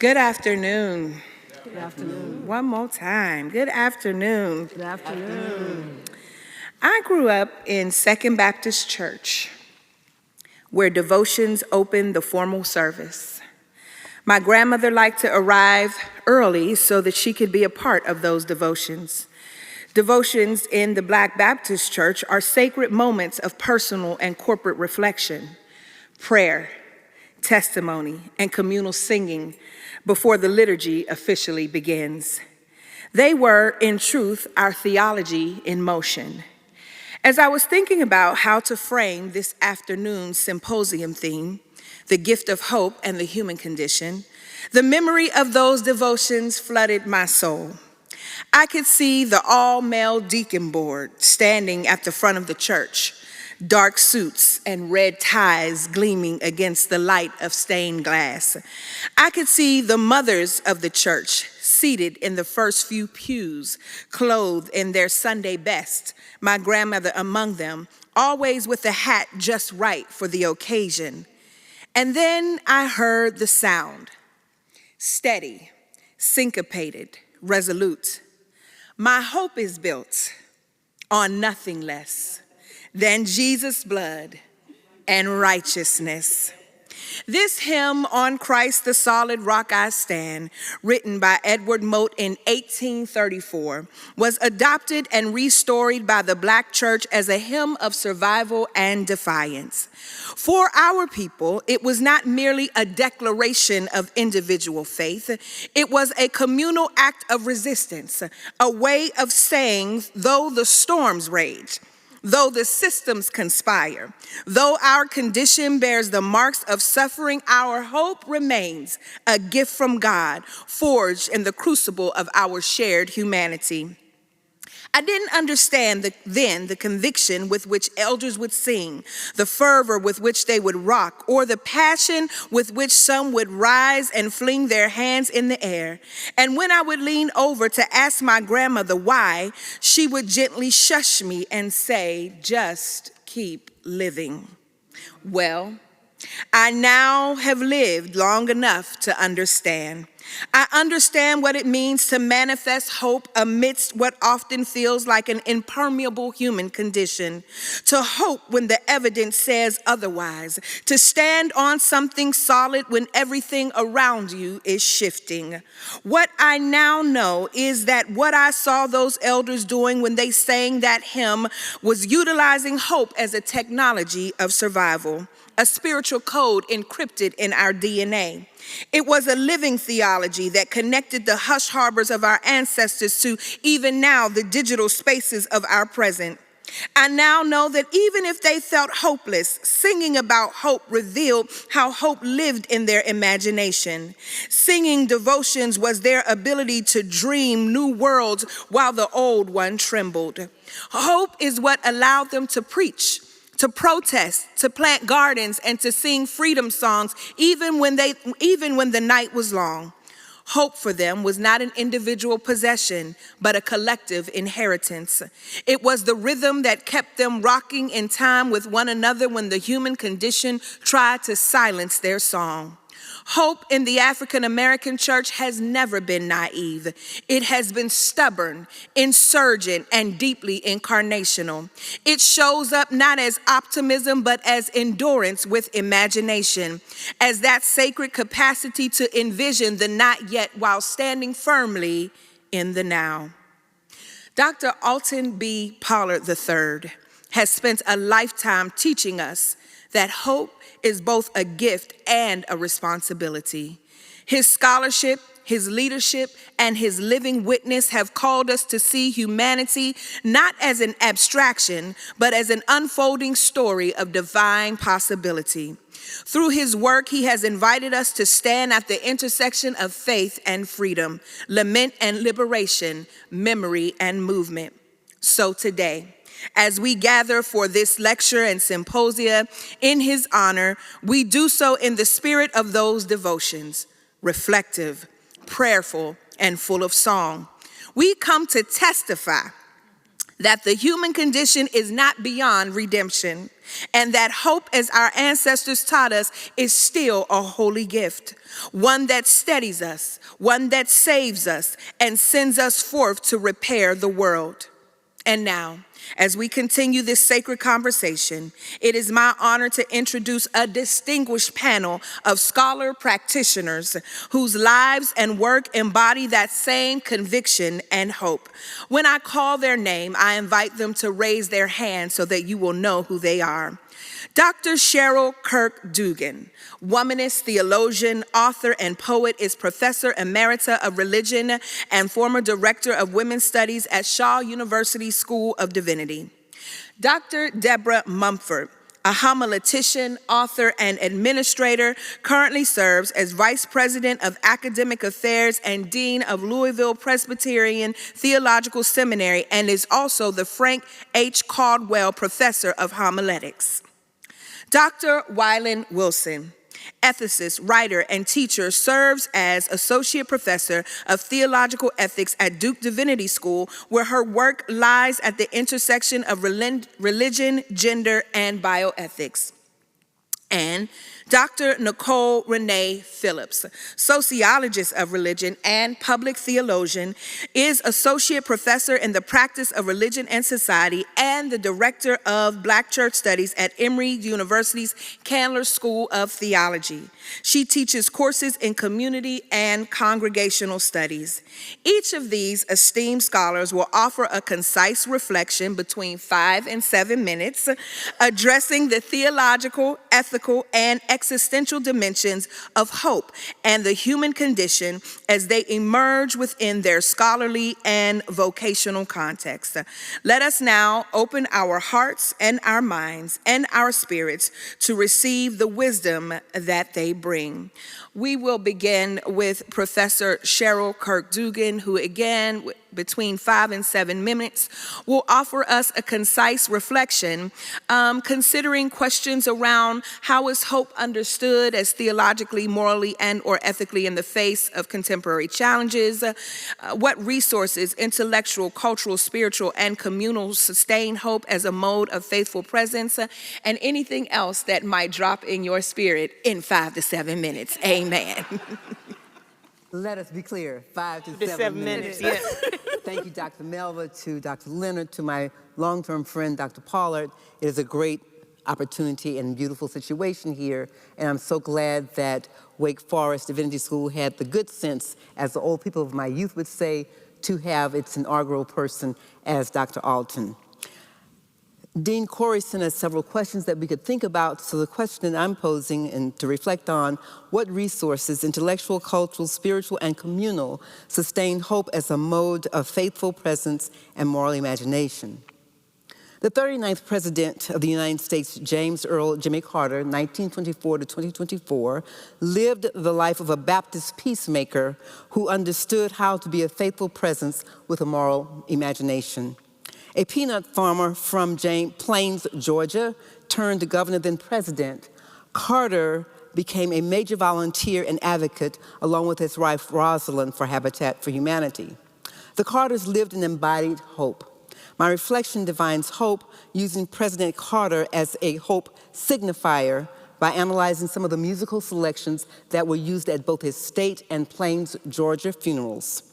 Good afternoon. Good afternoon. One more time. Good afternoon. Good afternoon. I grew up in Second Baptist Church, where devotions opened the formal service. My grandmother liked to arrive early so that she could be a part of those devotions. Devotions in the Black Baptist Church are sacred moments of personal and corporate reflection, prayer, testimony, and communal singing before the liturgy officially begins. They were, in truth, our theology in motion. As I was thinking about how to frame this afternoon's symposium theme, the gift of hope and the human condition, the memory of those devotions flooded my soul. I could see the all-male deacon board standing at the front of the church, dark suits and red ties gleaming against the light of stained glass. I could see the mothers of the church seated in the first few pews, clothed in their Sunday best, my grandmother among them, always with a hat just right for the occasion. And then I heard the sound, steady, syncopated, resolute. My hope is built on nothing less than Jesus' blood and righteousness. This hymn, "On Christ the Solid Rock I Stand," written by Edward Mote in 1834, was adopted and restored by the Black church as a hymn of survival and defiance. For our people, it was not merely a declaration of individual faith, it was a communal act of resistance, a way of saying, though the storms rage, though the systems conspire, though our condition bears the marks of suffering, our hope remains a gift from God, forged in the crucible of our shared humanity. I didn't understand then the conviction with which elders would sing, the fervor with which they would rock, or the passion with which some would rise and fling their hands in the air. And when I would lean over to ask my grandmother why, she would gently shush me and say, "Just keep living." Well, I now have lived long enough to understand. I understand what it means to manifest hope amidst what often feels like an impermeable human condition, to hope when the evidence says otherwise, to stand on something solid when everything around you is shifting. What I now know is that what I saw those elders doing when they sang that hymn was utilizing hope as a technology of survival, a spiritual code encrypted in our DNA. It was a living theology that connected the hush harbors of our ancestors to, even now, the digital spaces of our present. I now know that even if they felt hopeless, singing about hope revealed how hope lived in their imagination. Singing devotions was their ability to dream new worlds while the old one trembled. Hope is what allowed them to preach, to protest, to plant gardens, and to sing freedom songs, even when the night was long. Hope for them was not an individual possession, but a collective inheritance. It was the rhythm that kept them rocking in time with one another when the human condition tried to silence their song. Hope in the African American church has never been naive. It has been stubborn, insurgent, and deeply incarnational. It shows up not as optimism, but as endurance with imagination, as that sacred capacity to envision the not yet while standing firmly in the now. Dr. Alton B. Pollard III has spent a lifetime teaching us that hope is both a gift and a responsibility. His scholarship, his leadership, and his living witness have called us to see humanity not as an abstraction, but as an unfolding story of divine possibility. Through his work, he has invited us to stand at the intersection of faith and freedom, lament and liberation, memory and movement. So today, as we gather for this lecture and symposia in his honor, we do so in the spirit of those devotions, reflective, prayerful, and full of song. We come to testify that the human condition is not beyond redemption, and that hope, as our ancestors taught us, is still a holy gift, one that steadies us, one that saves us, and sends us forth to repair the world. And now, as we continue this sacred conversation, it is my honor to introduce a distinguished panel of scholar practitioners whose lives and work embody that same conviction and hope. When I call their name, I invite them to raise their hand so that you will know who they are. Dr. Cheryl Kirk-Duggan, womanist, theologian, author, and poet, is Professor Emerita of Religion and former Director of Women's Studies at Shaw University School of Divinity. Dr. Debra Mumford, a homiletician, author, and administrator, currently serves as Vice President of Academic Affairs and Dean of Louisville Presbyterian Theological Seminary, and is also the Frank H. Caldwell Professor of Homiletics. Dr. Wylin Wilson, ethicist, writer, and teacher, serves as Associate Professor of Theological Ethics at Duke Divinity School, where her work lies at the intersection of religion, gender, and bioethics. And Dr. Nichole Renee Phillips, sociologist of religion and public theologian, is associate professor in the practice of religion and society and the director of Black Church Studies at Emory University's Candler School of Theology. She teaches courses in community and congregational studies. Each of these esteemed scholars will offer a concise reflection between 5 and 7 minutes, addressing the theological, ethical, and existential dimensions of hope and the human condition as they emerge within their scholarly and vocational context. Let us now open our hearts and our minds and our spirits to receive the wisdom that they bring. We will begin with Professor Cheryl Kirk-Duggan, who again, between 5 and 7 minutes, will offer us a concise reflection, considering questions around how is hope understood as theologically, morally, and or ethically in the face of contemporary challenges, what resources, intellectual, cultural, spiritual, and communal sustain hope as a mode of faithful presence, and anything else that might drop in your spirit in 5 to 7 minutes. Amen. Let us be clear, 5 to 7 7 minutes. minutes, yeah. Thank you, Dr. Melva, to Dr. Leonard, to my long-term friend, Dr. Pollard. It is a great opportunity and beautiful situation here, and I'm so glad that Wake Forest Divinity School had the good sense, as the old people of my youth would say, to have its inaugural person as Dr. Alton. Dean Corey sent us several questions that we could think about, so the question that I'm posing and to reflect on, what resources, intellectual, cultural, spiritual, and communal, sustain hope as a mode of faithful presence and moral imagination? The 39th President of the United States, James Earl Jimmy Carter, 1924 to 2024, lived the life of a Baptist peacemaker who understood how to be a faithful presence with a moral imagination. A peanut farmer from Plains, Georgia, turned governor, then president, Carter became a major volunteer and advocate, along with his wife Rosalind, for Habitat for Humanity. The Carters lived and embodied hope. My reflection defines hope using President Carter as a hope signifier by analyzing some of the musical selections that were used at both his state and Plains, Georgia funerals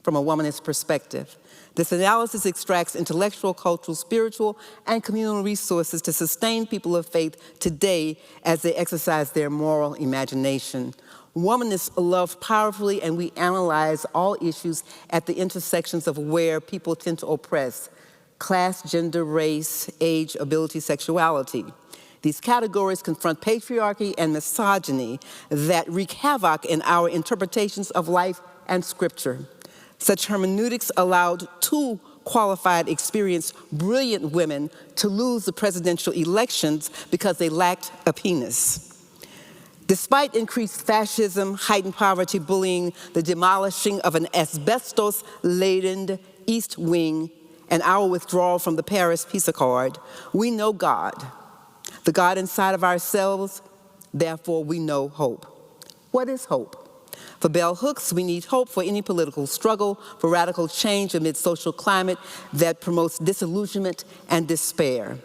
from a womanist perspective. This analysis extracts intellectual, cultural, spiritual, and communal resources to sustain people of faith today as they exercise their moral imagination. Womanists love powerfully, and we analyze all issues at the intersections of where people tend to oppress: class, gender, race, age, ability, sexuality. These categories confront patriarchy and misogyny that wreak havoc in our interpretations of life and scripture. Such hermeneutics allowed two qualified, experienced, brilliant women to lose the presidential elections because they lacked a penis. Despite increased fascism, heightened poverty, bullying, the demolishing of an asbestos-laden East Wing, and our withdrawal from the Paris Peace Accord, we know God, the God inside of ourselves, therefore we know hope. What is hope? For bell hooks, we need hope for any political struggle, for radical change amid social climate that promotes disillusionment and despair.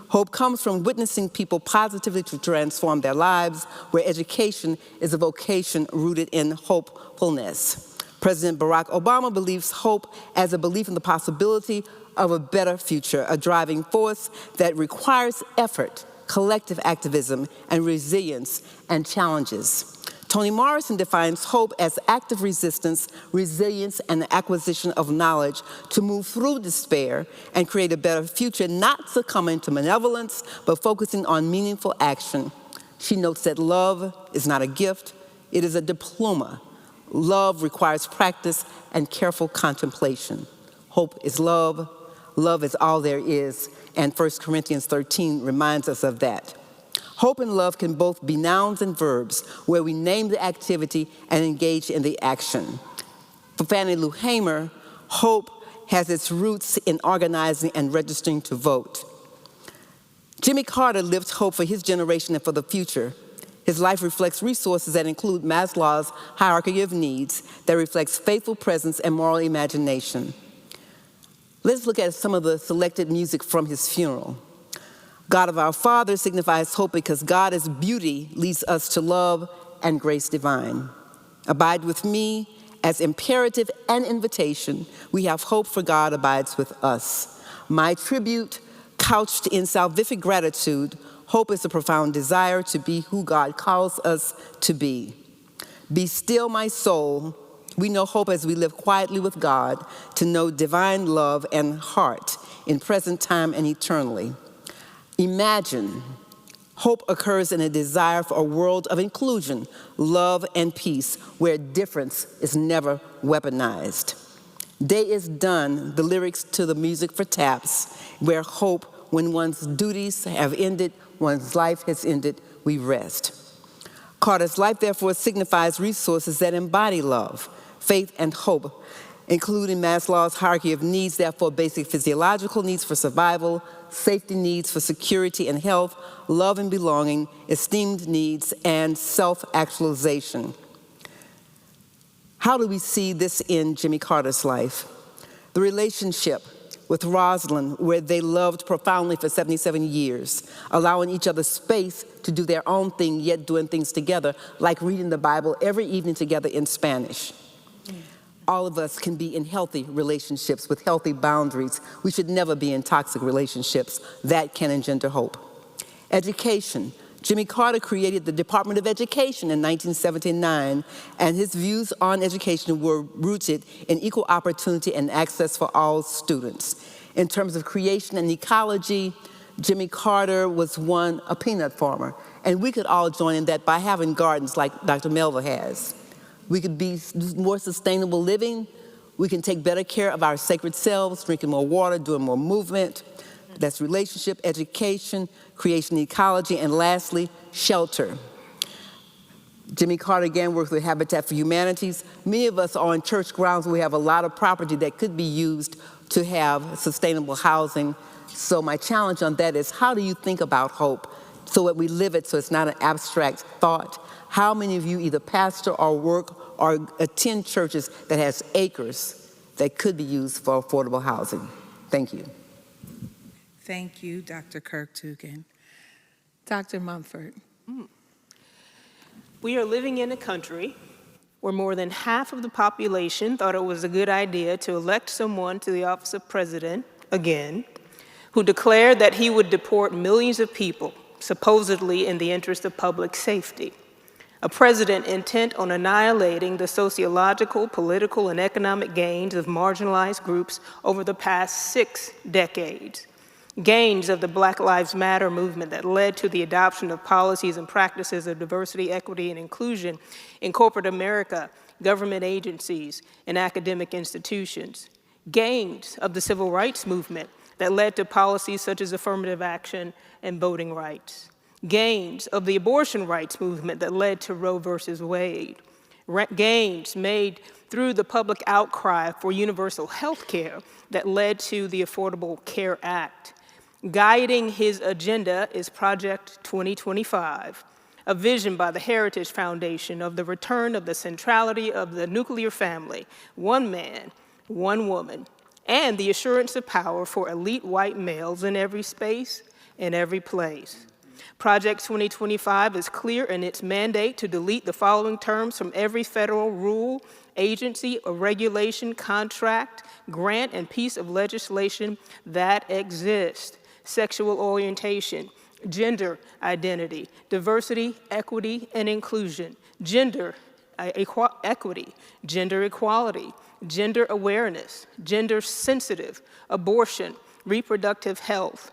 Hope comes from witnessing people positively to transform their lives, where education is a vocation rooted in hopefulness. President Barack Obama believes hope as a belief in the possibility of a better future, a driving force that requires effort, collective activism, and resilience and challenges. Toni Morrison defines hope as active resistance, resilience, and the acquisition of knowledge to move through despair and create a better future, not succumbing to malevolence, but focusing on meaningful action. She notes that love is not a gift, it is a diploma. Love requires practice and careful contemplation. Hope is love. Love is all there is, and 1 Corinthians 13 reminds us of that. Hope and love can both be nouns and verbs, where we name the activity and engage in the action. For Fannie Lou Hamer, hope has its roots in organizing and registering to vote. Jimmy Carter lived hope for his generation and for the future. His life reflects resources that include Maslow's hierarchy of needs, that reflects faithful presence and moral imagination. Let's look at some of the selected music from his funeral. God of our fathers signifies hope because God as beauty leads us to love and grace divine. Abide with me as imperative and invitation. We have hope for God abides with us. My tribute, couched in salvific gratitude, hope is a profound desire to be who God calls us to be. Be still, my soul. We know hope as we live quietly with God, to know divine love and heart in present time and eternally. Imagine, hope occurs in a desire for a world of inclusion, love, and peace, where difference is never weaponized. Day is done, the lyrics to the music for taps, where hope, when one's duties have ended, one's life has ended, we rest. Carter's life, therefore, signifies resources that embody love, faith, and hope, including Maslow's hierarchy of needs, therefore basic physiological needs for survival, safety needs for security and health, love and belonging, esteemed needs, and self-actualization. How do we see this in Jimmy Carter's life? The relationship with Rosalind, where they loved profoundly for 77 years, allowing each other space to do their own thing, yet doing things together, like reading the Bible every evening together in Spanish. All of us can be in healthy relationships with healthy boundaries. We should never be in toxic relationships. That can engender hope. Education. Jimmy Carter created the Department of Education in 1979, and his views on education were rooted in equal opportunity and access for all students. In terms of creation and ecology, Jimmy Carter was a peanut farmer, and we could all join in that by having gardens like Dr. Melva has. We could be more sustainable living. We can take better care of our sacred selves, drinking more water, doing more movement. That's relationship, education, creation, ecology, and lastly, shelter. Jimmy Carter again worked with Habitat for Humanities. Many of us are on church grounds where we have a lot of property that could be used to have sustainable housing. So my challenge on that is, how do you think about hope so that we live it so it's not an abstract thought? How many of you either pastor or work or attend churches that has acres that could be used for affordable housing? Thank you. Thank you, Dr. Kirk-Duggan. Dr. Mumford. We are living in a country where more than half of the population thought it was a good idea to elect someone to the office of president again, who declared that he would deport millions of people, supposedly in the interest of public safety. A president intent on annihilating the sociological, political, and economic gains of marginalized groups over the past 6 decades. Gains of the Black Lives Matter movement that led to the adoption of policies and practices of diversity, equity, and inclusion in corporate America, government agencies, and academic institutions. Gains of the civil rights movement that led to policies such as affirmative action and voting rights. Gains of the abortion rights movement that led to Roe versus Wade. Gains made through the public outcry for universal health care that led to the Affordable Care Act. Guiding his agenda is Project 2025, a vision by the Heritage Foundation of the return of the centrality of the nuclear family, one man, one woman, and the assurance of power for elite white males in every space, in every place. Project 2025 is clear in its mandate to delete the following terms from every federal rule, agency, or regulation, contract, grant, and piece of legislation that exists: sexual orientation, gender identity, diversity, equity, and inclusion, gender equity, gender equality, gender awareness, gender sensitive, abortion, reproductive health,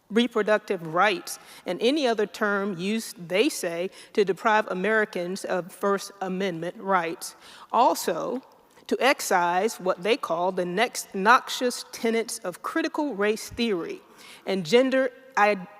reproductive rights, and any other term used, they say, to deprive Americans of First Amendment rights. Also, to excise what they call the next noxious tenets of critical race theory and gender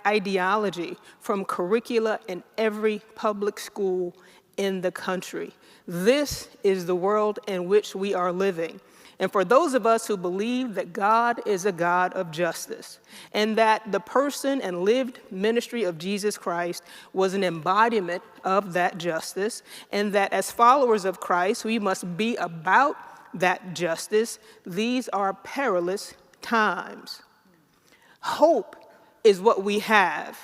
ideology from curricula in every public school in the country. This is the world in which we are living. And for those of us who believe that God is a God of justice, and that the person and lived ministry of Jesus Christ was an embodiment of that justice, and that as followers of Christ, we must be about that justice, these are perilous times. Hope is what we have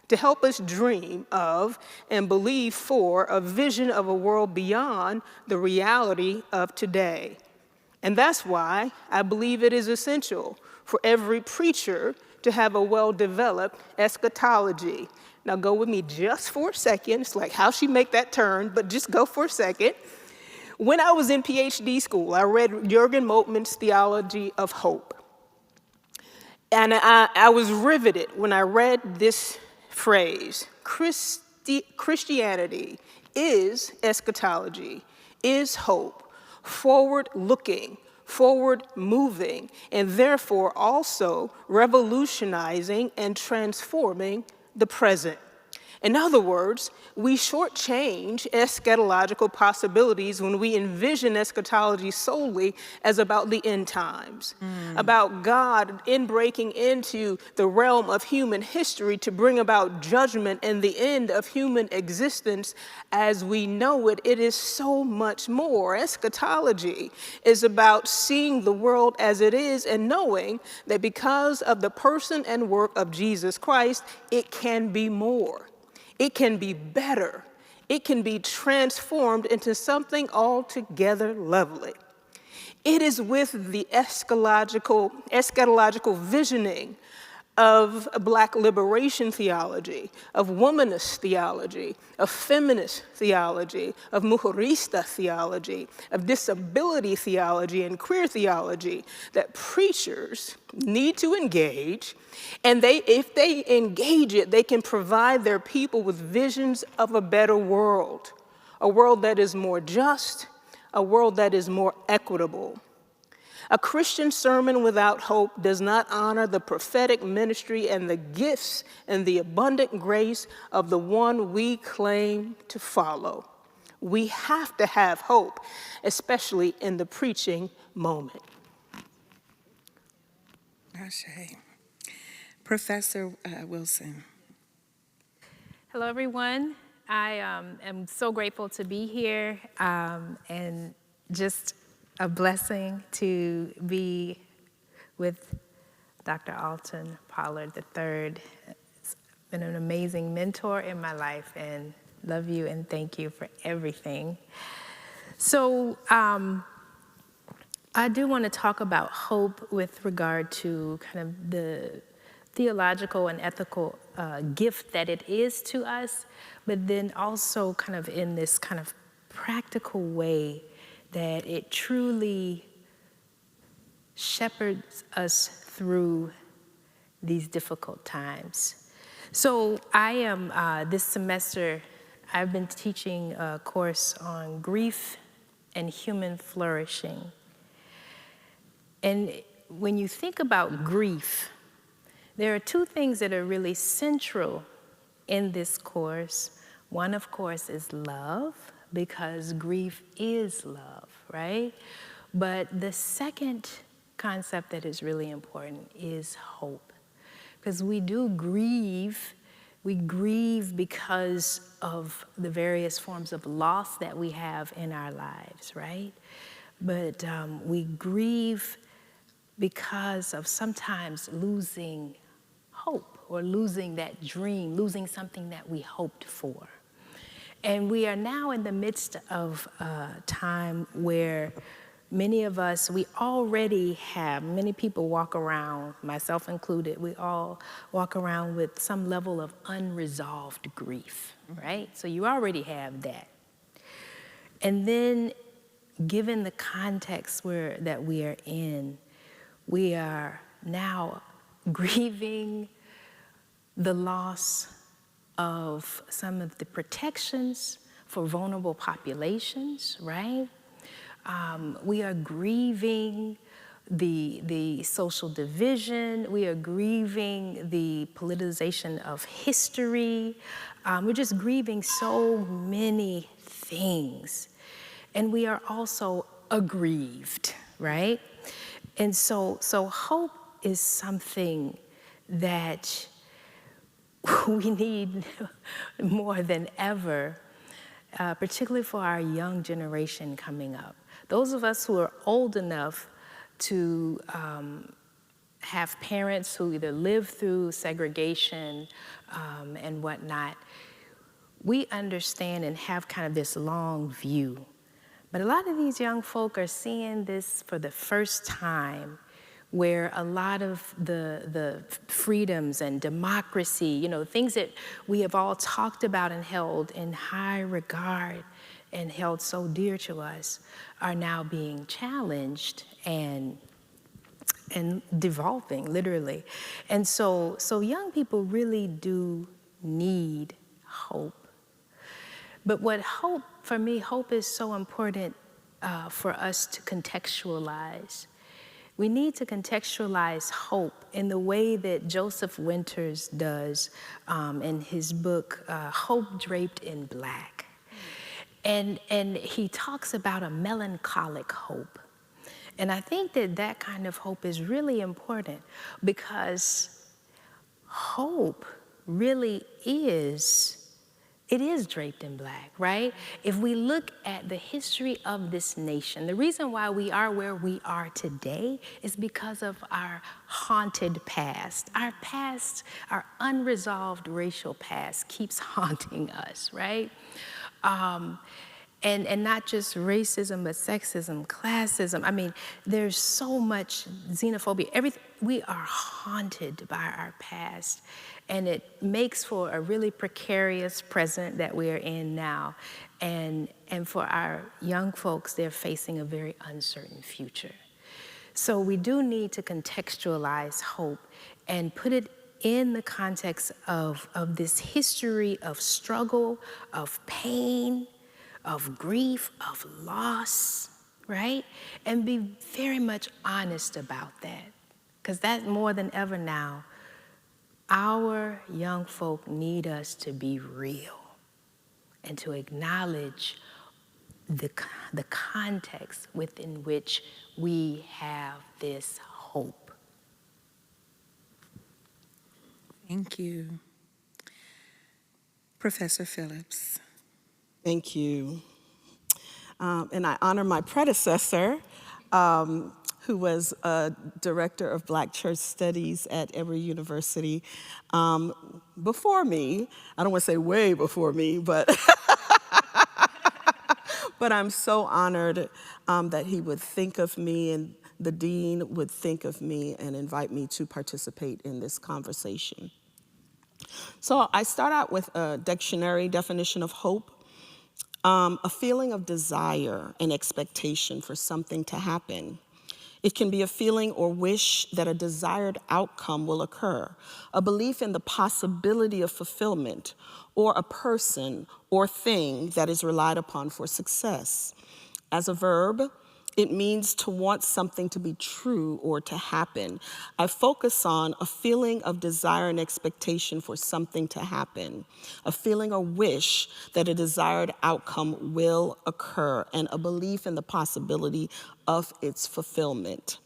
to help us dream of and believe for a vision of a world beyond the reality of today. And that's why I believe it is essential for every preacher to have a well-developed eschatology. Now go with me just for a second. It's like, how she make that turn, but just go for a second. When I was in PhD school, I read Jürgen Moltmann's Theology of Hope. And I was riveted when I read this phrase: Christianity is eschatology, is hope, forward-looking, forward-moving, and therefore also revolutionizing and transforming the present. In other words, we shortchange eschatological possibilities when we envision eschatology solely as about the end times, about God breaking into the realm of human history to bring about judgment and the end of human existence as we know it. It is so much more. Eschatology is about seeing the world as it is and knowing that because of the person and work of Jesus Christ, it can be more. It can be better. It can be transformed into something altogether lovely. It is with the eschatological visioning of Black liberation theology, of womanist theology, of feminist theology, of mujerista theology, of disability theology and queer theology that preachers need to engage. And if they engage it, they can provide their people with visions of a better world, a world that is more just, a world that is more equitable. A Christian sermon without hope does not honor the prophetic ministry and the gifts and the abundant grace of the one we claim to follow. We have to have hope, especially in the preaching moment. Ashe. Professor Wilson. Hello, everyone. I am so grateful to be here and just a blessing to be with Dr. Alton Pollard III. It's been an amazing mentor in my life, and love you and thank you for everything. So I do want to talk about hope with regard to kind of the theological and ethical gift that it is to us, but then also kind of in this kind of practical way that it truly shepherds us through these difficult times. So I am, this semester, I've been teaching a course on grief and human flourishing. And when you think about grief, there are two things that are really central in this course. One, of course, is love, because grief is love, right? But the second concept that is really important is hope. Because we do grieve We grieve because of the various forms of loss that we have in our lives, right? But we grieve because of sometimes losing hope or losing that dream, losing something that we hoped for. And we are now in the midst of a time where many of us, we already have, many people walk around, myself included, we all walk around with some level of unresolved grief, right? So you already have that. And then, given the context that we are in, we are now grieving the loss of some of the protections for vulnerable populations, right? We are grieving the social division. We are grieving the politicization of history. We're just grieving so many things. And we are also aggrieved, right? And so hope is something that we need more than ever, particularly for our young generation coming up. Those of us who are old enough to have parents who either lived through segregation and whatnot, we understand and have kind of this long view. But a lot of these young folk are seeing this for the first time, where a lot of the freedoms and democracy, you know, things that we have all talked about and held in high regard and held so dear to us, are now being challenged and devolving, literally. And so young people really do need hope. But what hope, for me, hope is so important for us to contextualize. We need to contextualize hope in the way that Joseph Winters does in his book, Hope Draped in Black. And he talks about a melancholic hope. And I think that kind of hope is really important, because hope really is, it is draped in black, right? If we look at the history of this nation, the reason why we are where we are today is because of our haunted past. Our past, our unresolved racial past keeps haunting us, right? And not just racism, but sexism, classism. I mean, there's so much xenophobia. We are haunted by our past. And it makes for a really precarious present that we are in now. And for our young folks, they're facing a very uncertain future. So we do need to contextualize hope and put it in the context of this history of struggle, of pain, of grief, of loss, right? And be very much honest about that. Because that more than ever now, our young folk need us to be real and to acknowledge the context within which we have this hope. Thank you. Professor Phillips. Thank you. And I honor my predecessor, who was a director of Black Church Studies at Emory University. Before me, I don't want to say way before me, but but I'm so honored that he would think of me and the dean would think of me and invite me to participate in this conversation. So I start out with a dictionary definition of hope. A feeling of desire and expectation for something to happen. It can be a feeling or wish that a desired outcome will occur, a belief in the possibility of fulfillment, or a person or thing that is relied upon for success. As a verb, it means to want something to be true or to happen. I focus on a feeling of desire and expectation for something to happen, a feeling or wish that a desired outcome will occur, and a belief in the possibility of its fulfillment.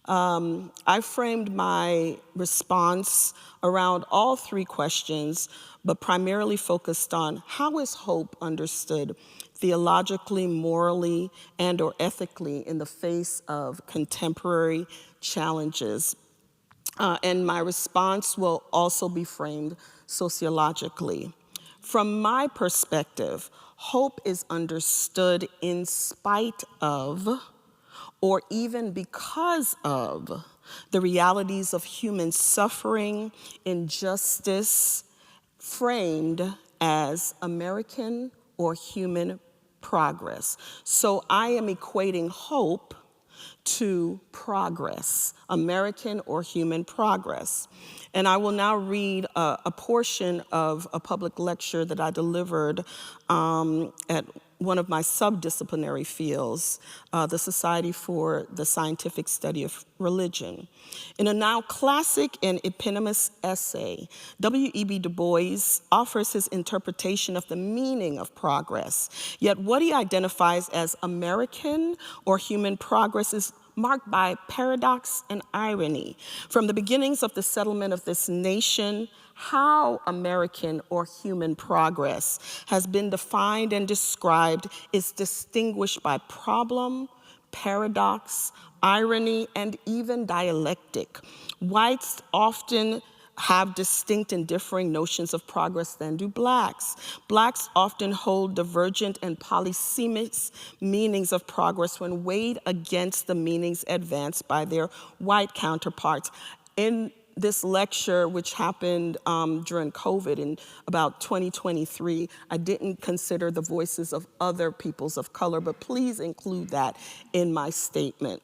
I framed my response around all three questions, but primarily focused on how is hope understood theologically, morally, and or ethically in the face of contemporary challenges. And my response will also be framed sociologically. From my perspective, hope is understood in spite of, or even because of, the realities of human suffering, injustice, framed as American or human progress. So I am equating hope to progress, American or human progress. And I will now read a portion of a public lecture that I delivered at one of my subdisciplinary fields, the Society for the Scientific Study of Religion. In a now classic and eponymous essay, W.E.B. Du Bois offers his interpretation of the meaning of progress, yet what he identifies as American or human progress is marked by paradox and irony. From the beginnings of the settlement of this nation, how American or human progress has been defined and described is distinguished by problem, paradox, irony, and even dialectic. Whites often have distinct and differing notions of progress than do blacks. Blacks often hold divergent and polysemous meanings of progress when weighed against the meanings advanced by their white counterparts. In this lecture, which happened during COVID in about 2023, I didn't consider the voices of other peoples of color, but please include that in my statement.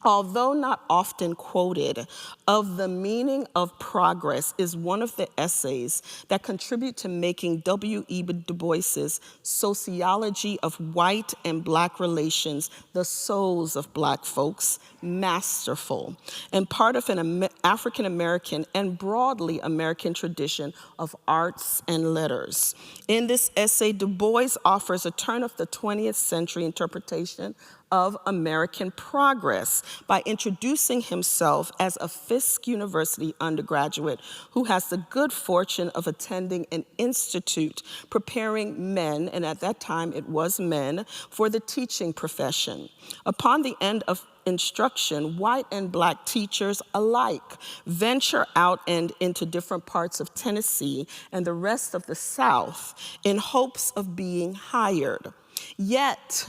Although not often quoted, Of the Meaning of Progress is one of the essays that contribute to making W.E.B. Du Bois's Sociology of White and Black Relations, the Souls of Black Folks, masterful, and part of an African-American and broadly American tradition of arts and letters. In this essay, Du Bois offers a turn of the 20th century interpretation of American progress by introducing himself as a Fisk University undergraduate who has the good fortune of attending an institute preparing men, and at that time it was men, for the teaching profession. Upon the end of instruction, white and black teachers alike venture out and into different parts of Tennessee and the rest of the South in hopes of being hired. Yet,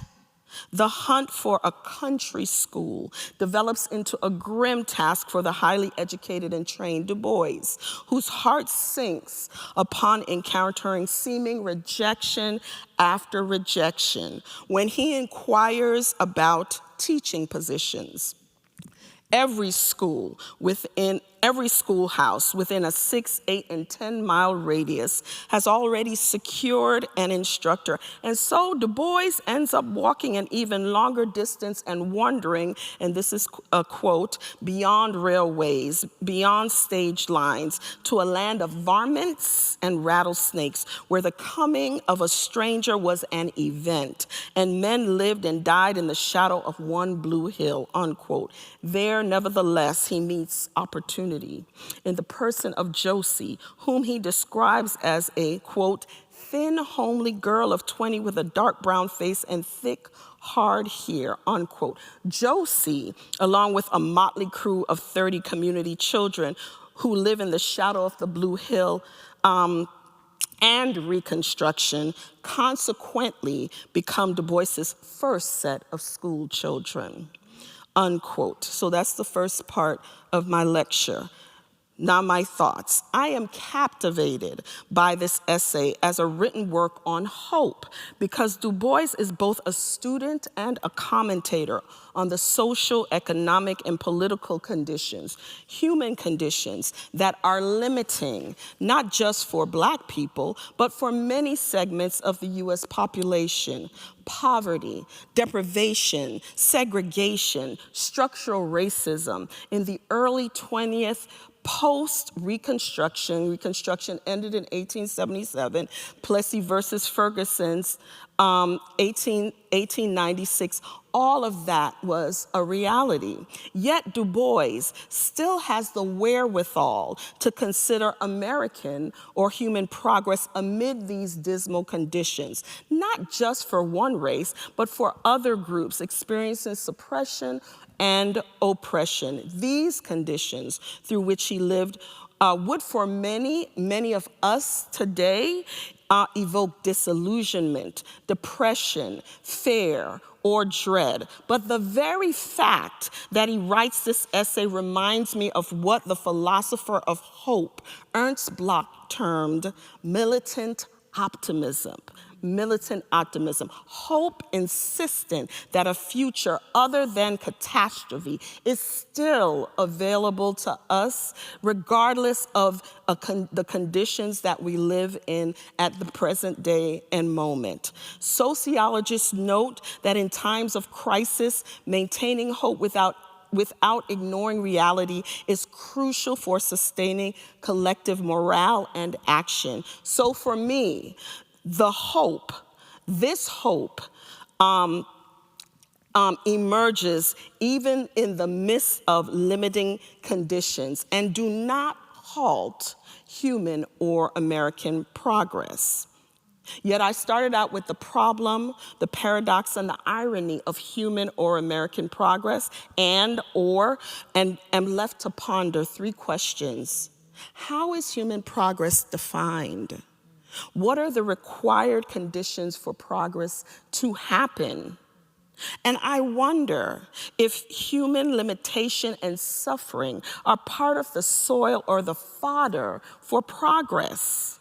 the hunt for a country school develops into a grim task for the highly educated and trained Du Bois, whose heart sinks upon encountering seeming rejection after rejection when he inquires about teaching positions. Every schoolhouse within a 6, 8, and 10-mile radius has already secured an instructor. And so Du Bois ends up walking an even longer distance and wandering, and this is a quote, beyond railways, beyond stage lines, to a land of varmints and rattlesnakes, where the coming of a stranger was an event, and men lived and died in the shadow of one blue hill, unquote. There, nevertheless, he meets opportunity in the person of Josie, whom he describes as a, quote, thin, homely girl of 20 with a dark brown face and thick, hard hair, unquote. Josie, along with a motley crew of 30 community children who live in the shadow of the Blue Hill, and Reconstruction, consequently become Du Bois's first set of school children, unquote. So that's the first part of my lecture. Now my thoughts. I am captivated by this essay as a written work on hope because Du Bois is both a student and a commentator on the social, economic, and political conditions, human conditions that are limiting, not just for Black people, but for many segments of the U.S. population. Poverty, deprivation, segregation, structural racism. In the early 20th, post-Reconstruction, Reconstruction ended in 1877, Plessy versus Ferguson's 1896, all of that was a reality. Yet Du Bois still has the wherewithal to consider American or human progress amid these dismal conditions, not just for one race, but for other groups experiencing suppression and oppression. These conditions through which he lived would for many of us today evoke disillusionment, depression, fear, or dread. But the very fact that he writes this essay reminds me of what the philosopher of hope, Ernst Bloch, termed militant optimism. Militant optimism, hope insistent that a future other than catastrophe is still available to us, regardless of the conditions that we live in at the present day and moment. Sociologists note that in times of crisis, maintaining hope without ignoring reality is crucial for sustaining collective morale and action. So for me, this hope emerges even in the midst of limiting conditions and do not halt human or American progress. Yet I started out with the problem, the paradox, and the irony of human or American progress and am left to ponder three questions. How is human progress defined? What are the required conditions for progress to happen? And I wonder if human limitation and suffering are part of the soil or the fodder for progress.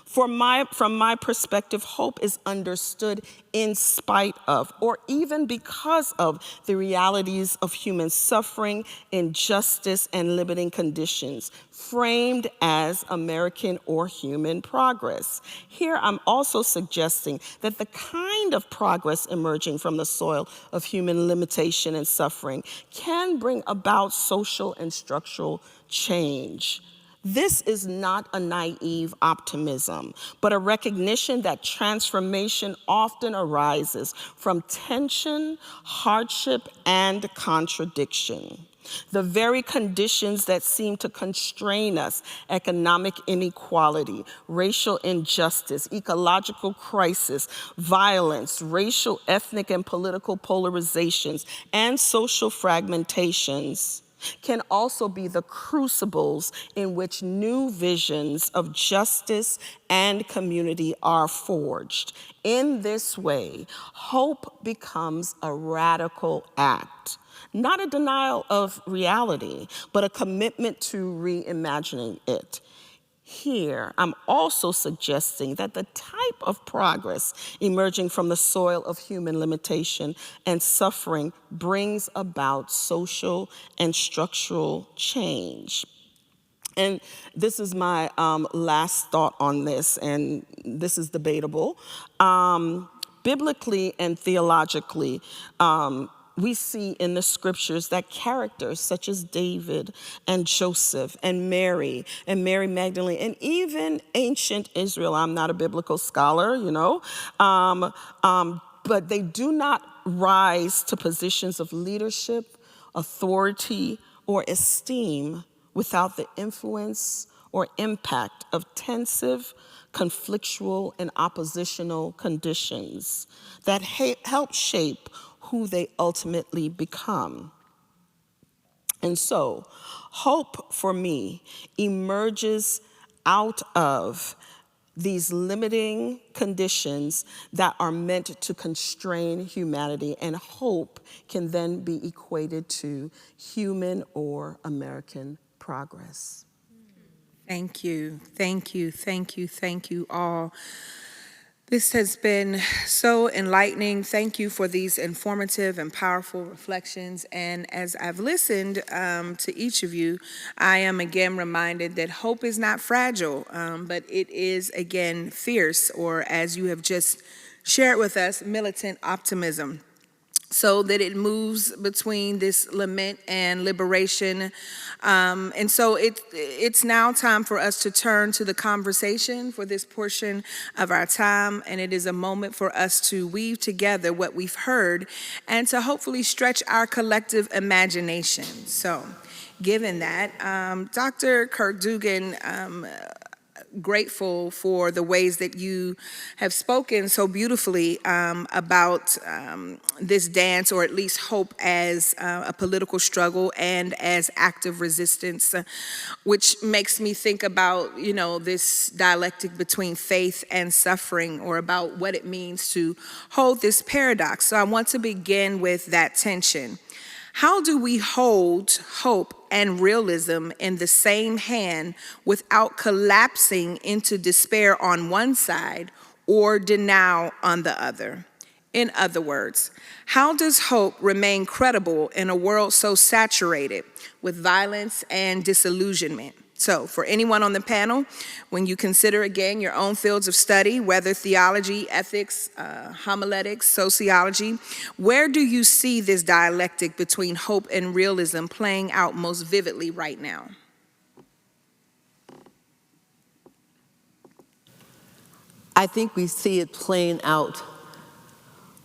From my perspective, hope is understood in spite of, or even because of, the realities of human suffering, injustice, and limiting conditions, framed as American or human progress. Here, I'm also suggesting that the kind of progress emerging from the soil of human limitation and suffering can bring about social and structural change. This is not a naive optimism, but a recognition that transformation often arises from tension, hardship, and contradiction. The very conditions that seem to constrain us, economic inequality, racial injustice, ecological crisis, violence, racial, ethnic, and political polarizations, and social fragmentations, can also be the crucibles in which new visions of justice and community are forged. In this way, hope becomes a radical act, not a denial of reality, but a commitment to reimagining it. Here, I'm also suggesting that the type of progress emerging from the soil of human limitation and suffering brings about social and structural change. And this is my last thought on this, and this is debatable. Biblically and theologically, we see in the scriptures that characters such as David and Joseph and Mary Magdalene, and even ancient Israel, I'm not a biblical scholar, but they do not rise to positions of leadership, authority, or esteem without the influence or impact of tensive, conflictual, and oppositional conditions that help shape who they ultimately become. And so, hope for me emerges out of these limiting conditions that are meant to constrain humanity, and hope can then be equated to human or American progress. Thank you, thank you, thank you, thank you all. This has been so enlightening. Thank you for these informative and powerful reflections. And as I've listened to each of you, I am again reminded that hope is not fragile, but it is, again, fierce, or as you have just shared with us, militant optimism. so that it moves between this lament and liberation. And so it's now time for us to turn to the conversation for this portion of our time, and it is a moment for us to weave together what we've heard and to hopefully stretch our collective imagination. So, given that, Dr. Kirk-Duggan, grateful for the ways that you have spoken so beautifully about this dance, or at least hope as a political struggle and as active resistance, which makes me think about, this dialectic between faith and suffering, or about what it means to hold this paradox. So I want to begin with that tension. How do we hold hope and realism in the same hand without collapsing into despair on one side or denial on the other? In other words, how does hope remain credible in a world so saturated with violence and disillusionment? So, for anyone on the panel, when you consider again your own fields of study, whether theology, ethics, homiletics, sociology, where do you see this dialectic between hope and realism playing out most vividly right now? I think we see it playing out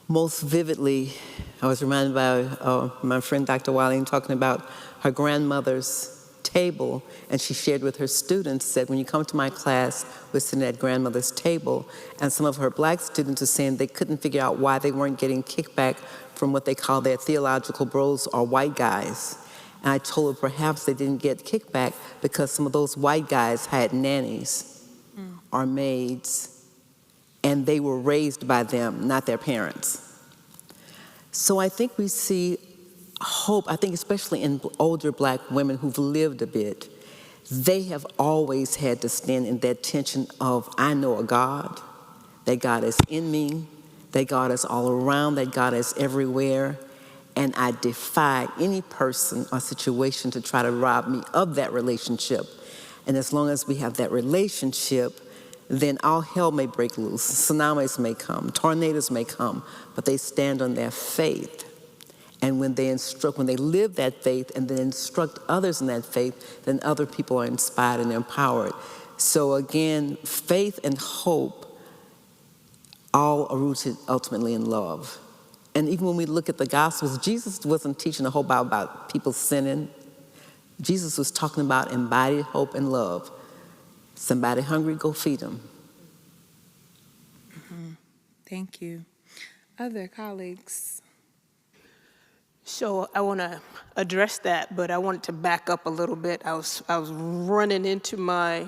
most vividly. I was reminded by my friend Dr. Wylin talking about her grandmother's table, and she shared with her students, said, when you come to my class, we're sitting at grandmother's table, and some of her black students are saying they couldn't figure out why they weren't getting kickback from what they call their theological bros or white guys. And I told her perhaps they didn't get kickback because some of those white guys had nannies or maids, and they were raised by them, not their parents. So I think we see hope, I think especially in older black women who've lived a bit, they have always had to stand in that tension of, I know a God, that God is in me, that God is all around, that God is everywhere, and I defy any person or situation to try to rob me of that relationship. And as long as we have that relationship, then all hell may break loose, tsunamis may come, tornadoes may come, but they stand on their faith. And when they live that faith and then instruct others in that faith, then other people are inspired and empowered. So again, faith and hope all are rooted ultimately in love. And even when we look at the Gospels, Jesus wasn't teaching a whole lot about people sinning. Jesus was talking about embodied hope and love. Somebody hungry, go feed them. Thank you. Other colleagues? So I want to address that, but I wanted to back up a little bit. I was running into my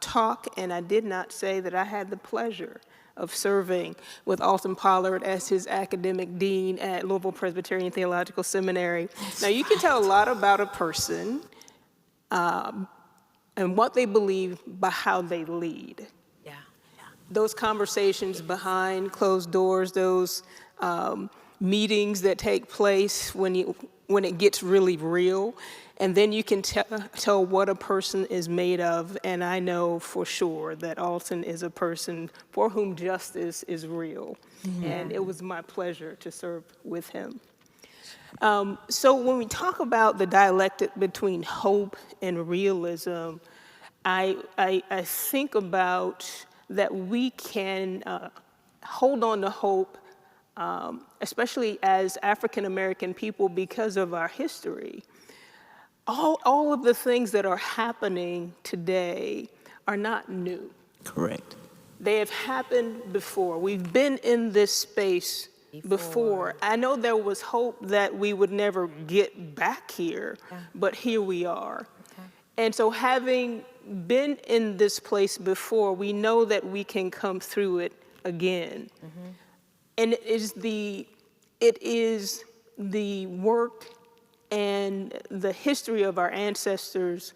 talk, and I did not say that I had the pleasure of serving with Alton Pollard as his academic dean at Louisville Presbyterian Theological Seminary. Now, you can tell a lot about a person and what they believe by how they lead. Yeah. Those conversations behind closed doors, those meetings that take place when it gets really real, and then you can tell what a person is made of. And I know for sure that Alton is a person for whom justice is real, and it was my pleasure to serve with him. So when we talk about the dialectic between hope and realism, I think about that we can hold on to hope, especially as African American people, because of our history. All of the things that are happening today are not new. Correct. They have happened before. We've been in this space before. I know there was hope that we would never get back here, but here we are. And so having been in this place before, we know that we can come through it again. And it is the work and the history of our ancestors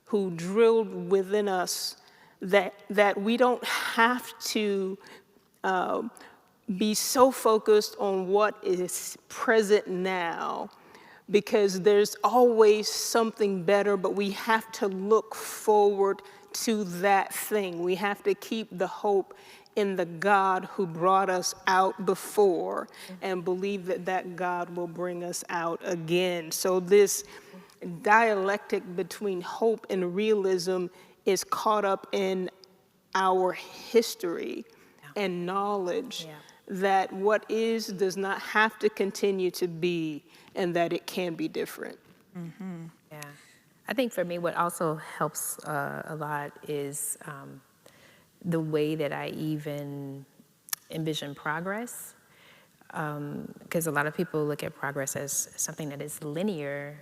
who drilled within us that we don't have to be so focused on what is present now, because there's always something better, but we have to look forward to that thing. We have to keep the hope in the God who brought us out before, and believe that that God will bring us out again. So this dialectic between hope and realism is caught up in our history and knowledge that what is does not have to continue to be, and that it can be different. Yeah. I think for me, what also helps a lot is the way that I even envision progress. Because a lot of people look at progress as something that is linear.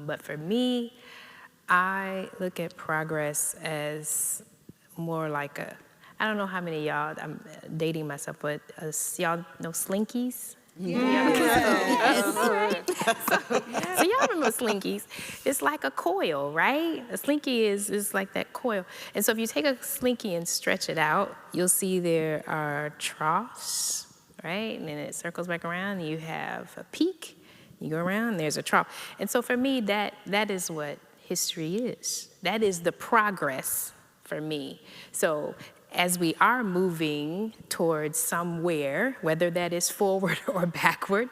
But for me, I look at progress as more like I don't know how many of y'all, I'm dating myself, but y'all know Slinkies? So y'all remember Slinkies. It's like a coil, right? A Slinky is like that coil. And so if you take a Slinky and stretch it out, you'll see there are troughs, right? And then it circles back around, and you have a peak. You go around, there's a trough. And so for me, that is what history is. That is the progress for me. So as we are moving towards somewhere, whether that is forward or backward,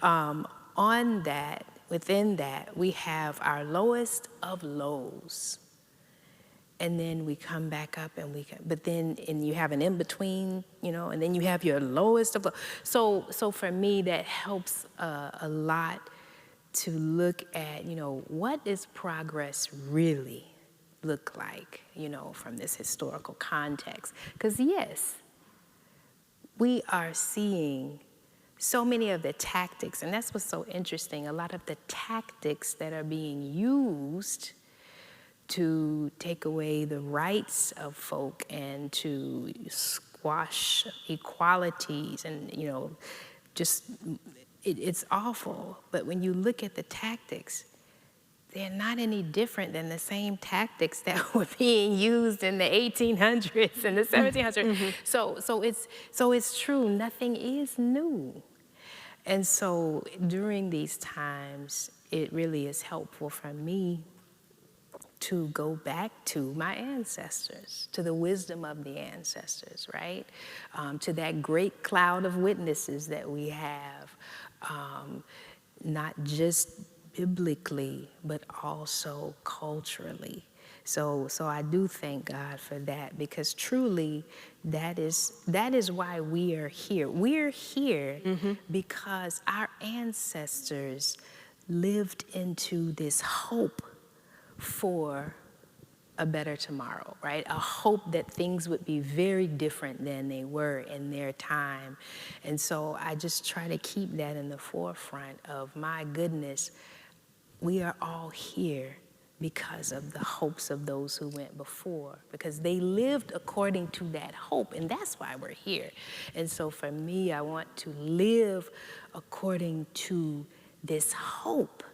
on that, within that, we have our lowest of lows. And then we come back up, and and you have an in-between, and then you have your lowest of lows. So for me, that helps a lot to look at, what is progress really look like, from this historical context. Because yes, we are seeing so many of the tactics, and that's what's so interesting, a lot of the tactics that are being used to take away the rights of folk and to squash equalities and, just, it's awful. But when you look at the tactics, they're not any different than the same tactics that were being used in the 1800s and the 1700s. So it's true, nothing is new. And so during these times, it really is helpful for me to go back to my ancestors, to the wisdom of the ancestors, right? To that great cloud of witnesses that we have, not just biblically, but also culturally. So I do thank God for that, because truly that is why we are here. We're here because our ancestors lived into this hope for a better tomorrow, right? A hope that things would be very different than they were in their time. And so I just try to keep that in the forefront of, my goodness, we are all here because of the hopes of those who went before, because they lived according to that hope, and that's why we're here. And so for me, I want to live according to this hope,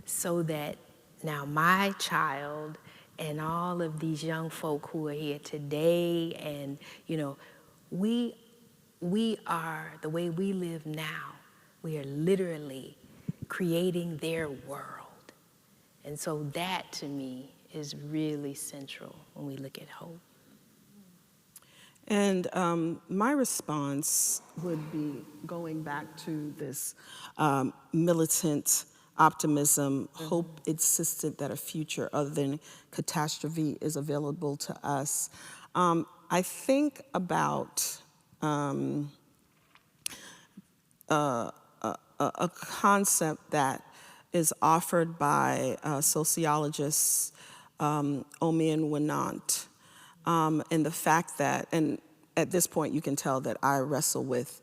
so that now my child and all of these young folk who are here today, and we are, the way we live now, we are literally creating their world. And so that, to me, is really central when we look at hope. And my response would be going back to this militant optimism, hope insistent that a future other than catastrophe is available to us. I think about a concept that is offered by sociologists Omi and Winant, and the fact that, and at this point you can tell that I wrestle with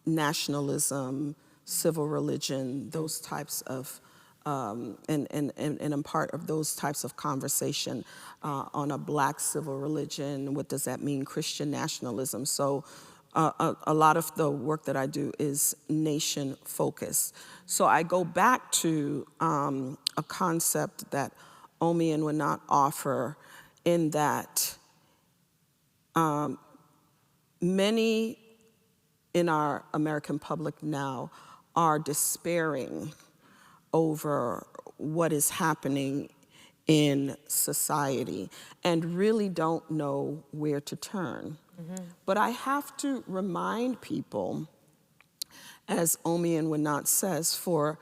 nationalism, civil religion, those types of, and I'm part of those types of conversation on a Black civil religion. What does that mean? Christian nationalism. So a lot of the work that I do is nation focused. So I go back to a concept that Omi and Winant offer, in that many in our American public now are despairing over what is happening in society and really don't know where to turn. But I have to remind people, as Omian Winant says, for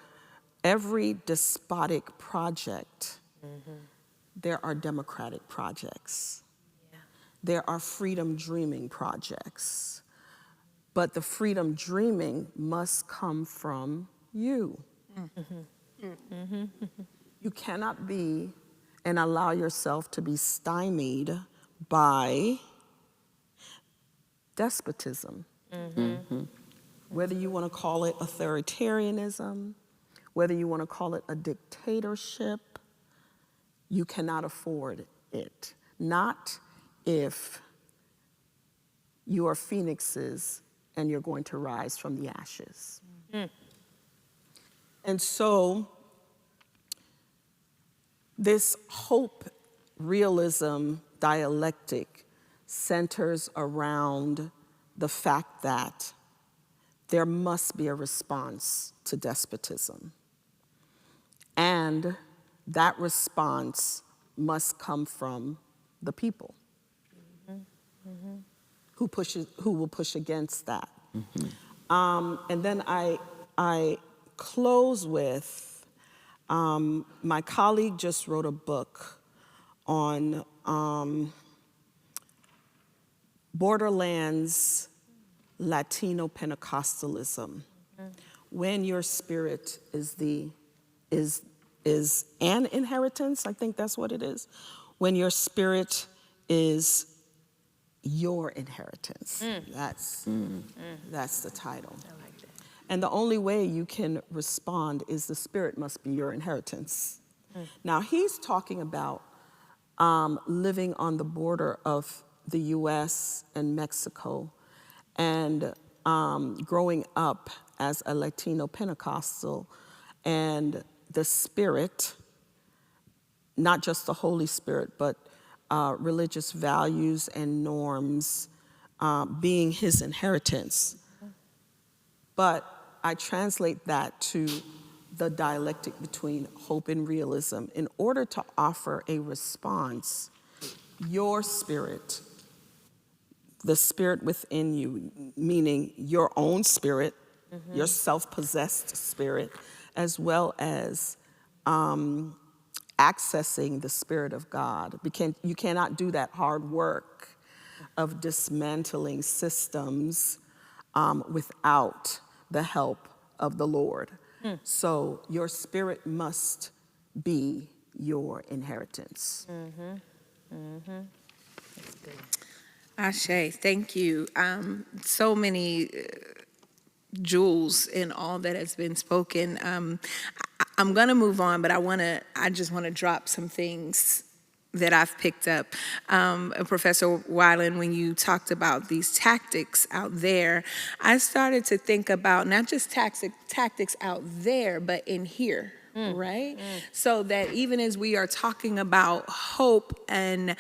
every despotic project, there are democratic projects. There are freedom dreaming projects. But the freedom dreaming must come from you. You cannot be and allow yourself to be stymied by despotism. Whether you want to call it authoritarianism, whether you want to call it a dictatorship, you cannot afford it. Not if you are phoenixes and you're going to rise from the ashes. And so this hope realism dialectic centers around the fact that there must be a response to despotism. And that response must come from the people who will push against that. And then I close with, my colleague just wrote a book on Borderlands Latino Pentecostalism. When your spirit is an inheritance, I think that's what it is. When your spirit is your inheritance. That's the title. I like that. And the only way you can respond is the spirit must be your inheritance. Now he's talking about living on the border of the US and Mexico and growing up as a Latino Pentecostal, and the spirit, not just the Holy Spirit, but religious values and norms being his inheritance. But I translate that to the dialectic between hope and realism. In order to offer a response, your spirit, the spirit within you, meaning your own spirit, your self-possessed spirit, as well as accessing the Spirit of God. You cannot do that hard work of dismantling systems without the help of the Lord. So your spirit must be your inheritance. That's good. Ashe, thank you. So many jewels in all that has been spoken. I'm gonna move on, but I just wanna drop some things that I've picked up. Professor Wylin, when you talked about these tactics out there, I started to think about not just tactics out there, but in here, right? So that even as we are talking about hope and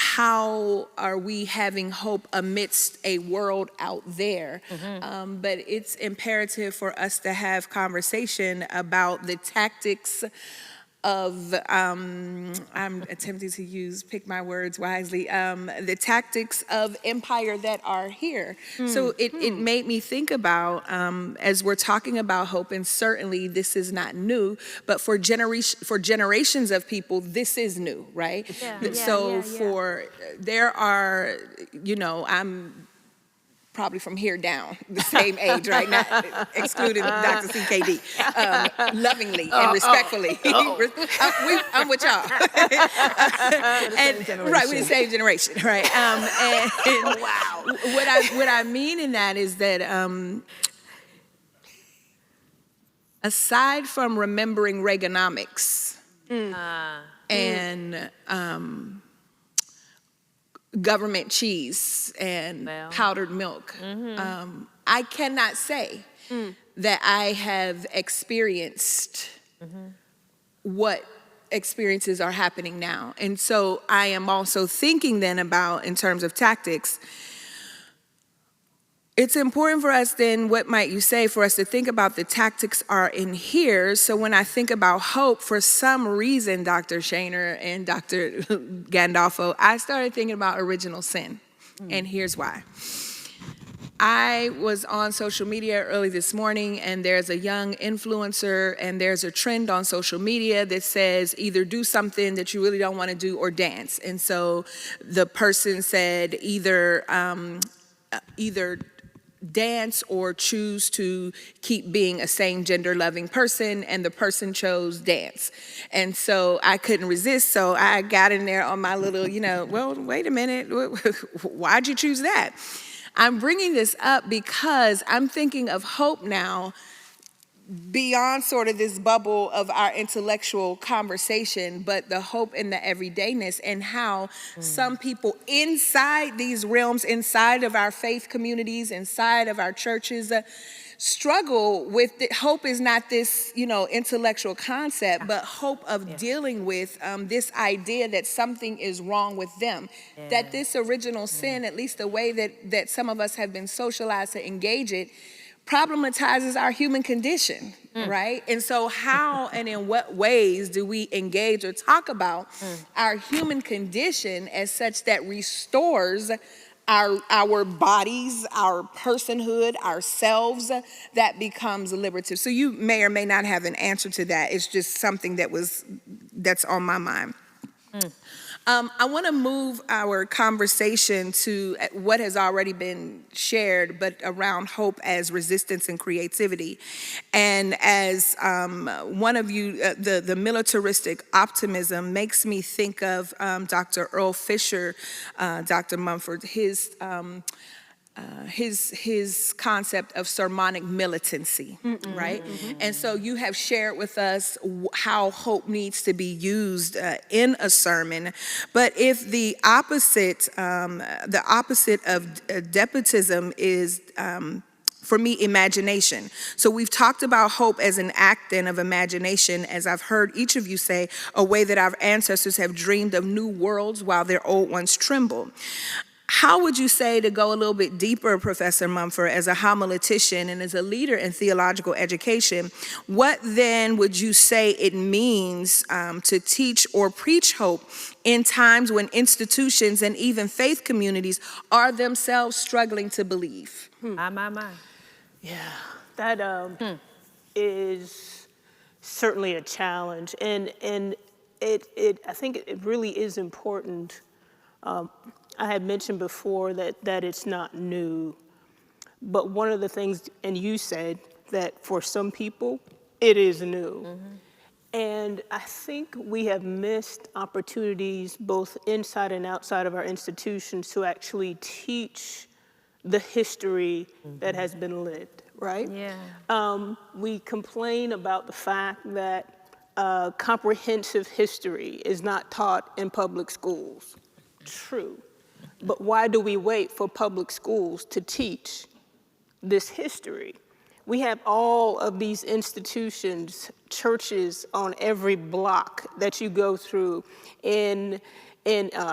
how are we having hope amidst a world out there? But it's imperative for us to have conversation about the tactics of, I'm attempting to pick my words wisely, the tactics of empire that are here. So it made me think about, as we're talking about hope, and certainly this is not new, but for generations of people, this is new, right? There are, I'm probably from here down, the same age, right? Not excluding Dr. CKD, lovingly and respectfully. I'm with y'all. Right, we're the same generation, right? Wow. What I mean in that is that aside from remembering Reaganomics and government cheese and powdered milk, I cannot say that I have experienced what experiences are happening now. And so I am also thinking then about, in terms of tactics, It's important for us then, what might you say, for us to think about the tactics are in here. So when I think about hope, for some reason, Dr. Shaner and Dr. Gandolfo, I started thinking about original sin. And here's why. I was on social media early this morning, and there's a young influencer, and there's a trend on social media that says either do something that you really don't want to do or dance. And so the person said either dance or choose to keep being a same gender loving person, and the person chose dance. And so I couldn't resist, so I got in there on my little, well, wait a minute, why'd you choose that? I'm bringing this up because I'm thinking of hope now beyond sort of this bubble of our intellectual conversation, but the hope in the everydayness, and how some people inside these realms, inside of our faith communities, inside of our churches, struggle with hope is not this, intellectual concept, but hope of dealing with this idea that something is wrong with them, that this original sin, at least the way that some of us have been socialized to engage it, problematizes our human condition, right? And so how and in what ways do we engage or talk about our human condition as such that restores our bodies, our personhood, ourselves, that becomes liberative? So you may or may not have an answer to that. It's just something that's on my mind. I want to move our conversation to what has already been shared, but around hope as resistance and creativity. And as one of you, the militaristic optimism makes me think of Dr. Earl Fisher, Dr. Mumford, his concept of sermonic militancy, right? And so you have shared with us how hope needs to be used in a sermon. But if the opposite of despotism is, for me, imagination. So we've talked about hope as an act then of imagination, as I've heard each of you say, a way that our ancestors have dreamed of new worlds while their old ones tremble. How would you say, to go a little bit deeper, Professor Mumford, as a homiletician and as a leader in theological education, what then would you say it means to teach or preach hope in times when institutions and even faith communities are themselves struggling to believe? My. Yeah, that is certainly a challenge, and it I think it really is important. I had mentioned before that it's not new, but one of the things, and you said that for some people, it is new. And I think we have missed opportunities both inside and outside of our institutions to actually teach the history that has been lived, right? Yeah. We complain about the fact that comprehensive history is not taught in public schools. True. But why do we wait for public schools to teach this history? We have all of these institutions, churches on every block that you go through in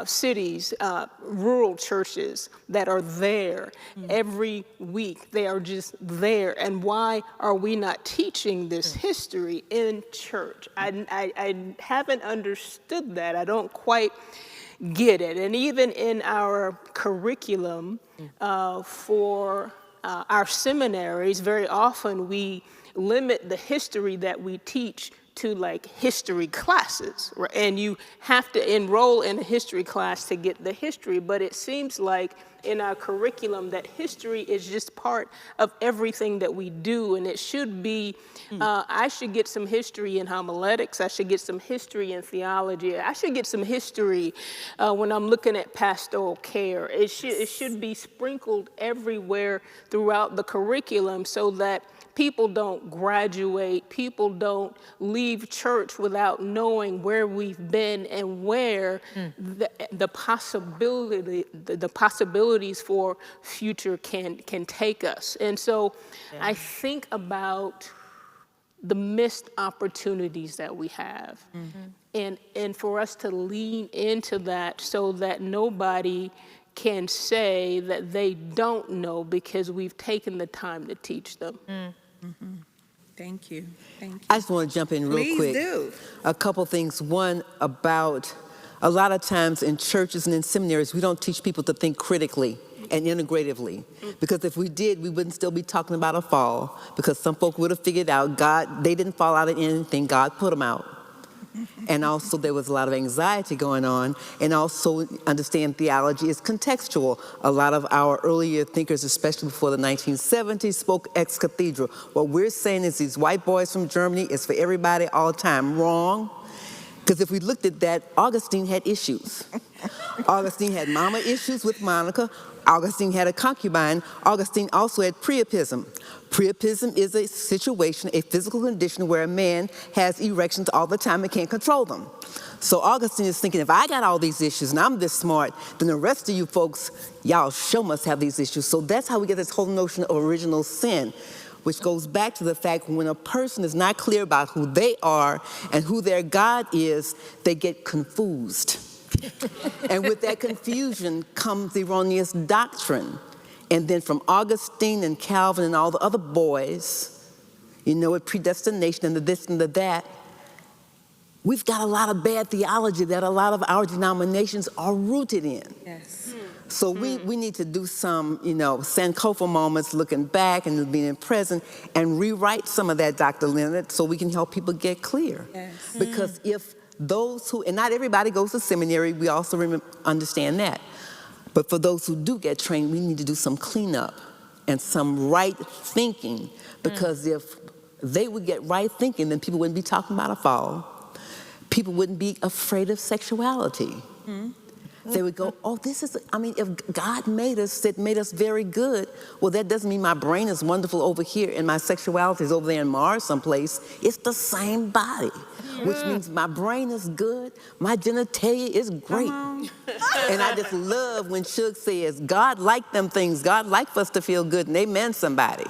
cities, rural churches that are there every week. They are just there. And why are we not teaching this history in church? I haven't understood that. I don't quite get it. And even in our curriculum for our seminaries, very often we limit the history that we teach to like history classes, right? And you have to enroll in a history class to get the history, but it seems like in our curriculum that history is just part of everything that we do, and it should be, I should get some history in homiletics, I should get some history in theology, I should get some history when I'm looking at pastoral care. It should be sprinkled everywhere throughout the curriculum so that people don't graduate, people don't leave church without knowing where we've been and where the possibilities for future can take us. And so I think about the missed opportunities that we have, and for us to lean into that so that nobody can say that they don't know because we've taken the time to teach them. Thank you. Thank you. I just want to jump in real Please quick. do. A couple things. One, about a lot of times in churches and in seminaries, we don't teach people to think critically and integratively. Because if we did, we wouldn't still be talking about a fall, because some folk would have figured out they didn't fall out of anything, God put them out. And also there was a lot of anxiety going on, and also understand theology is contextual. A lot of our earlier thinkers, especially before the 1970s, spoke ex cathedra. What we're saying is these white boys from Germany is for everybody all the time. Wrong. Because if we looked at that, Augustine had issues. Augustine had mama issues with Monica. Augustine had a concubine. Augustine also had priapism. Priapism is a situation, a physical condition where a man has erections all the time and can't control them. So Augustine is thinking, if I got all these issues and I'm this smart, then the rest of you folks, y'all sure must have these issues. So that's how we get this whole notion of original sin, which goes back to the fact when a person is not clear about who they are and who their God is, they get confused. And with that confusion comes erroneous doctrine. And then from Augustine and Calvin and all the other boys, with predestination and the this and the that, we've got a lot of bad theology that a lot of our denominations are rooted in. Yes. So we need to do some, Sankofa moments, looking back and being present, and rewrite some of that, Dr. Leonard, so we can help people get clear. Yes. Because if those who, and not everybody goes to seminary, we also understand that. But for those who do get trained, we need to do some cleanup and some right thinking, because if they would get right thinking, then people wouldn't be talking about a fall. People wouldn't be afraid of sexuality. They would go, if God made us, it made us very good, well, that doesn't mean my brain is wonderful over here and my sexuality is over there in Mars someplace. It's the same body, which means my brain is good, my genitalia is great. And I just love when Suge says, God liked them things. God liked for us to feel good, and they meant somebody.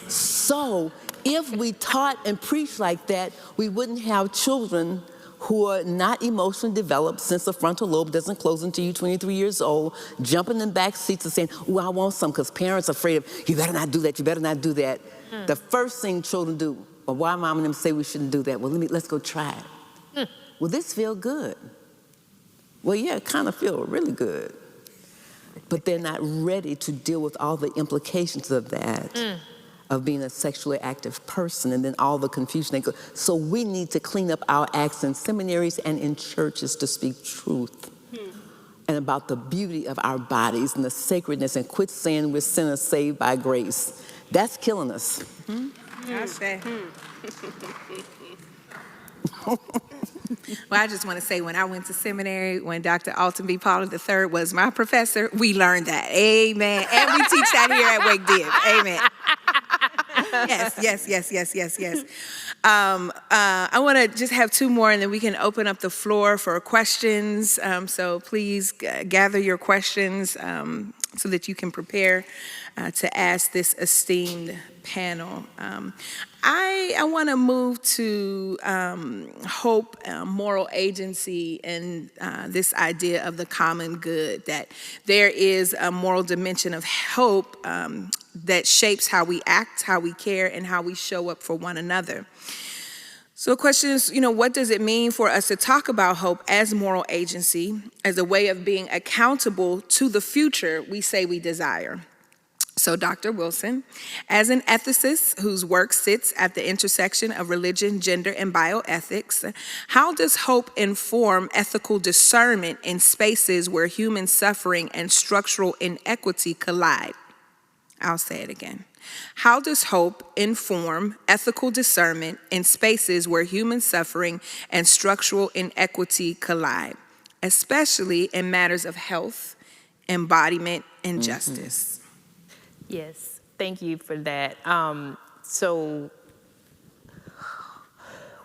So if we taught and preached like that, we wouldn't have children who are not emotionally developed since the frontal lobe doesn't close until you're 23 years old, jumping in back seats and saying, oh, I want some, because parents are afraid of, you better not do that, you better not do that. The first thing children do, or why mom and them say we shouldn't do that, well, let's go try it. Will this feel good? Well, yeah, it kind of feels really good. But they're not ready to deal with all the implications of that. Of being a sexually active person, and then all the confusion they go. So we need to clean up our acts in seminaries and in churches to speak truth and about the beauty of our bodies and the sacredness, and quit saying we're sinners saved by grace. That's killing us. I say. Well, I just want to say, when I went to seminary, when Dr. Alton B. Pollard III was my professor, we learned that. Amen. And we teach that here at Wake Div. Amen. Yes. I want to just have two more, and then we can open up the floor for questions. So please gather your questions so that you can prepare to ask this esteemed panel. I want to move to hope, moral agency, and this idea of the common good, that there is a moral dimension of hope that shapes how we act, how we care, and how we show up for one another. So the question is, what does it mean for us to talk about hope as moral agency, as a way of being accountable to the future we say we desire? So Dr. Wilson, as an ethicist whose work sits at the intersection of religion, gender, and bioethics, how does hope inform ethical discernment in spaces where human suffering and structural inequity collide? I'll say it again. How does hope inform ethical discernment in spaces where human suffering and structural inequity collide, especially in matters of health, embodiment, and justice? Yes, thank you for that. So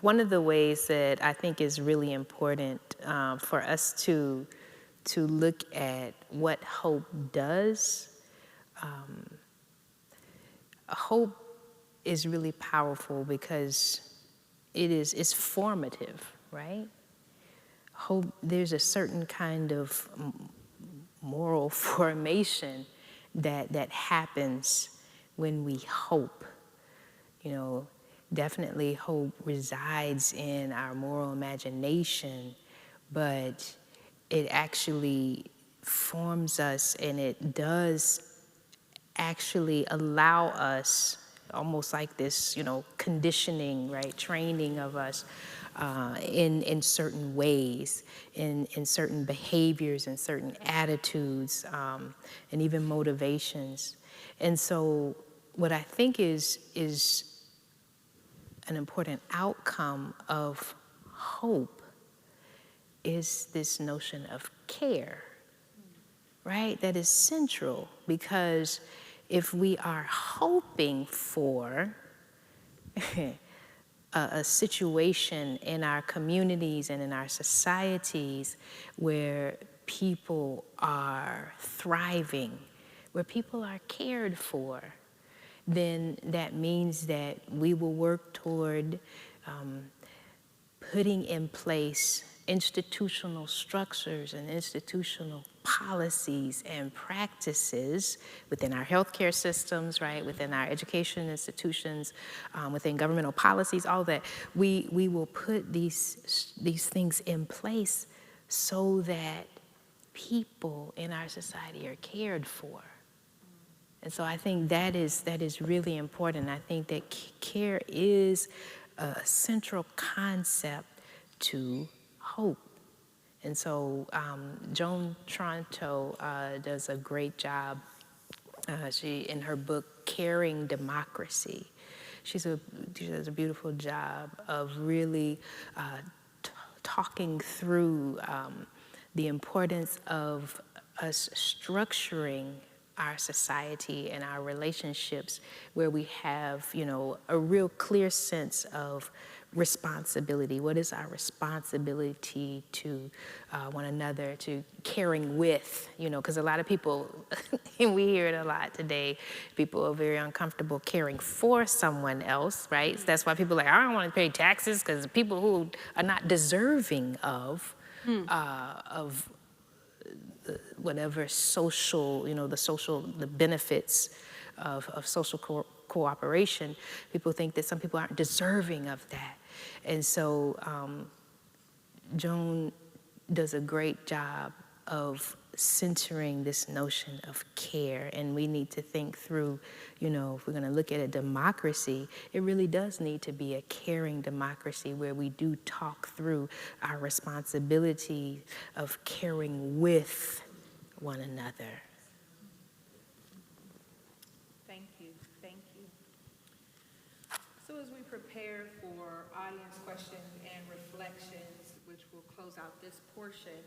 one of the ways that I think is really important for us to look at what hope does, hope is really powerful because it's formative, right? Hope, there's a certain kind of moral formation that happens when we hope. You know, definitely hope resides in our moral imagination, but it actually forms us, and it does actually allow us, almost like this, you know, conditioning, right, training of us in certain ways, in certain behaviors and certain attitudes, and even motivations. And so what I think is an important outcome of hope is this notion of care, right? That is central, because if we are hoping for a situation in our communities and in our societies where people are thriving, where people are cared for, then that means that we will work toward putting in place institutional structures and institutional policies and practices within our healthcare systems, right, within our education institutions, within governmental policies, all that. We will put these things in place so that people in our society are cared for. And so I think that is really important. I think that care is a central concept to hope. And so Joan Tronto does a great job. She, in her book, Caring Democracy, she does a beautiful job of really talking through the importance of us structuring our society and our relationships where we have, you know, a real clear sense of responsibility. What is our responsibility to one another, to caring with, you know, because a lot of people, and we hear it a lot today, people are very uncomfortable caring for someone else, right? So that's why people are like, I don't want to pay taxes, because people who are not deserving of whatever social, you know, the benefits of social cooperation, people think that some people aren't deserving of that. And so Joan does a great job of centering this notion of care, and we need to think through, you know, if we're going to look at a democracy, it really does need to be a caring democracy where we do talk through our responsibility of caring with one another. Thank you. So as we prepare for audience questions and reflections, which will close out this portion,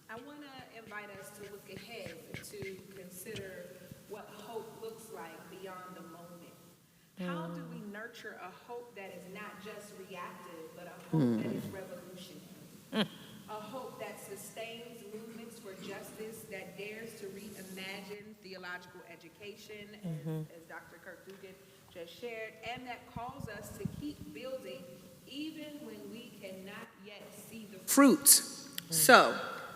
I want to invite us to look ahead to consider what hope looks like beyond the moment. How do we nurture a hope that is not just reactive, but a hope that is revolutionary? A hope that sustains movements for justice, that dares to reimagine theological education, as Dr. Kirk-Duggan just shared, and that calls us to keep building even when we cannot yet see the fruit. So,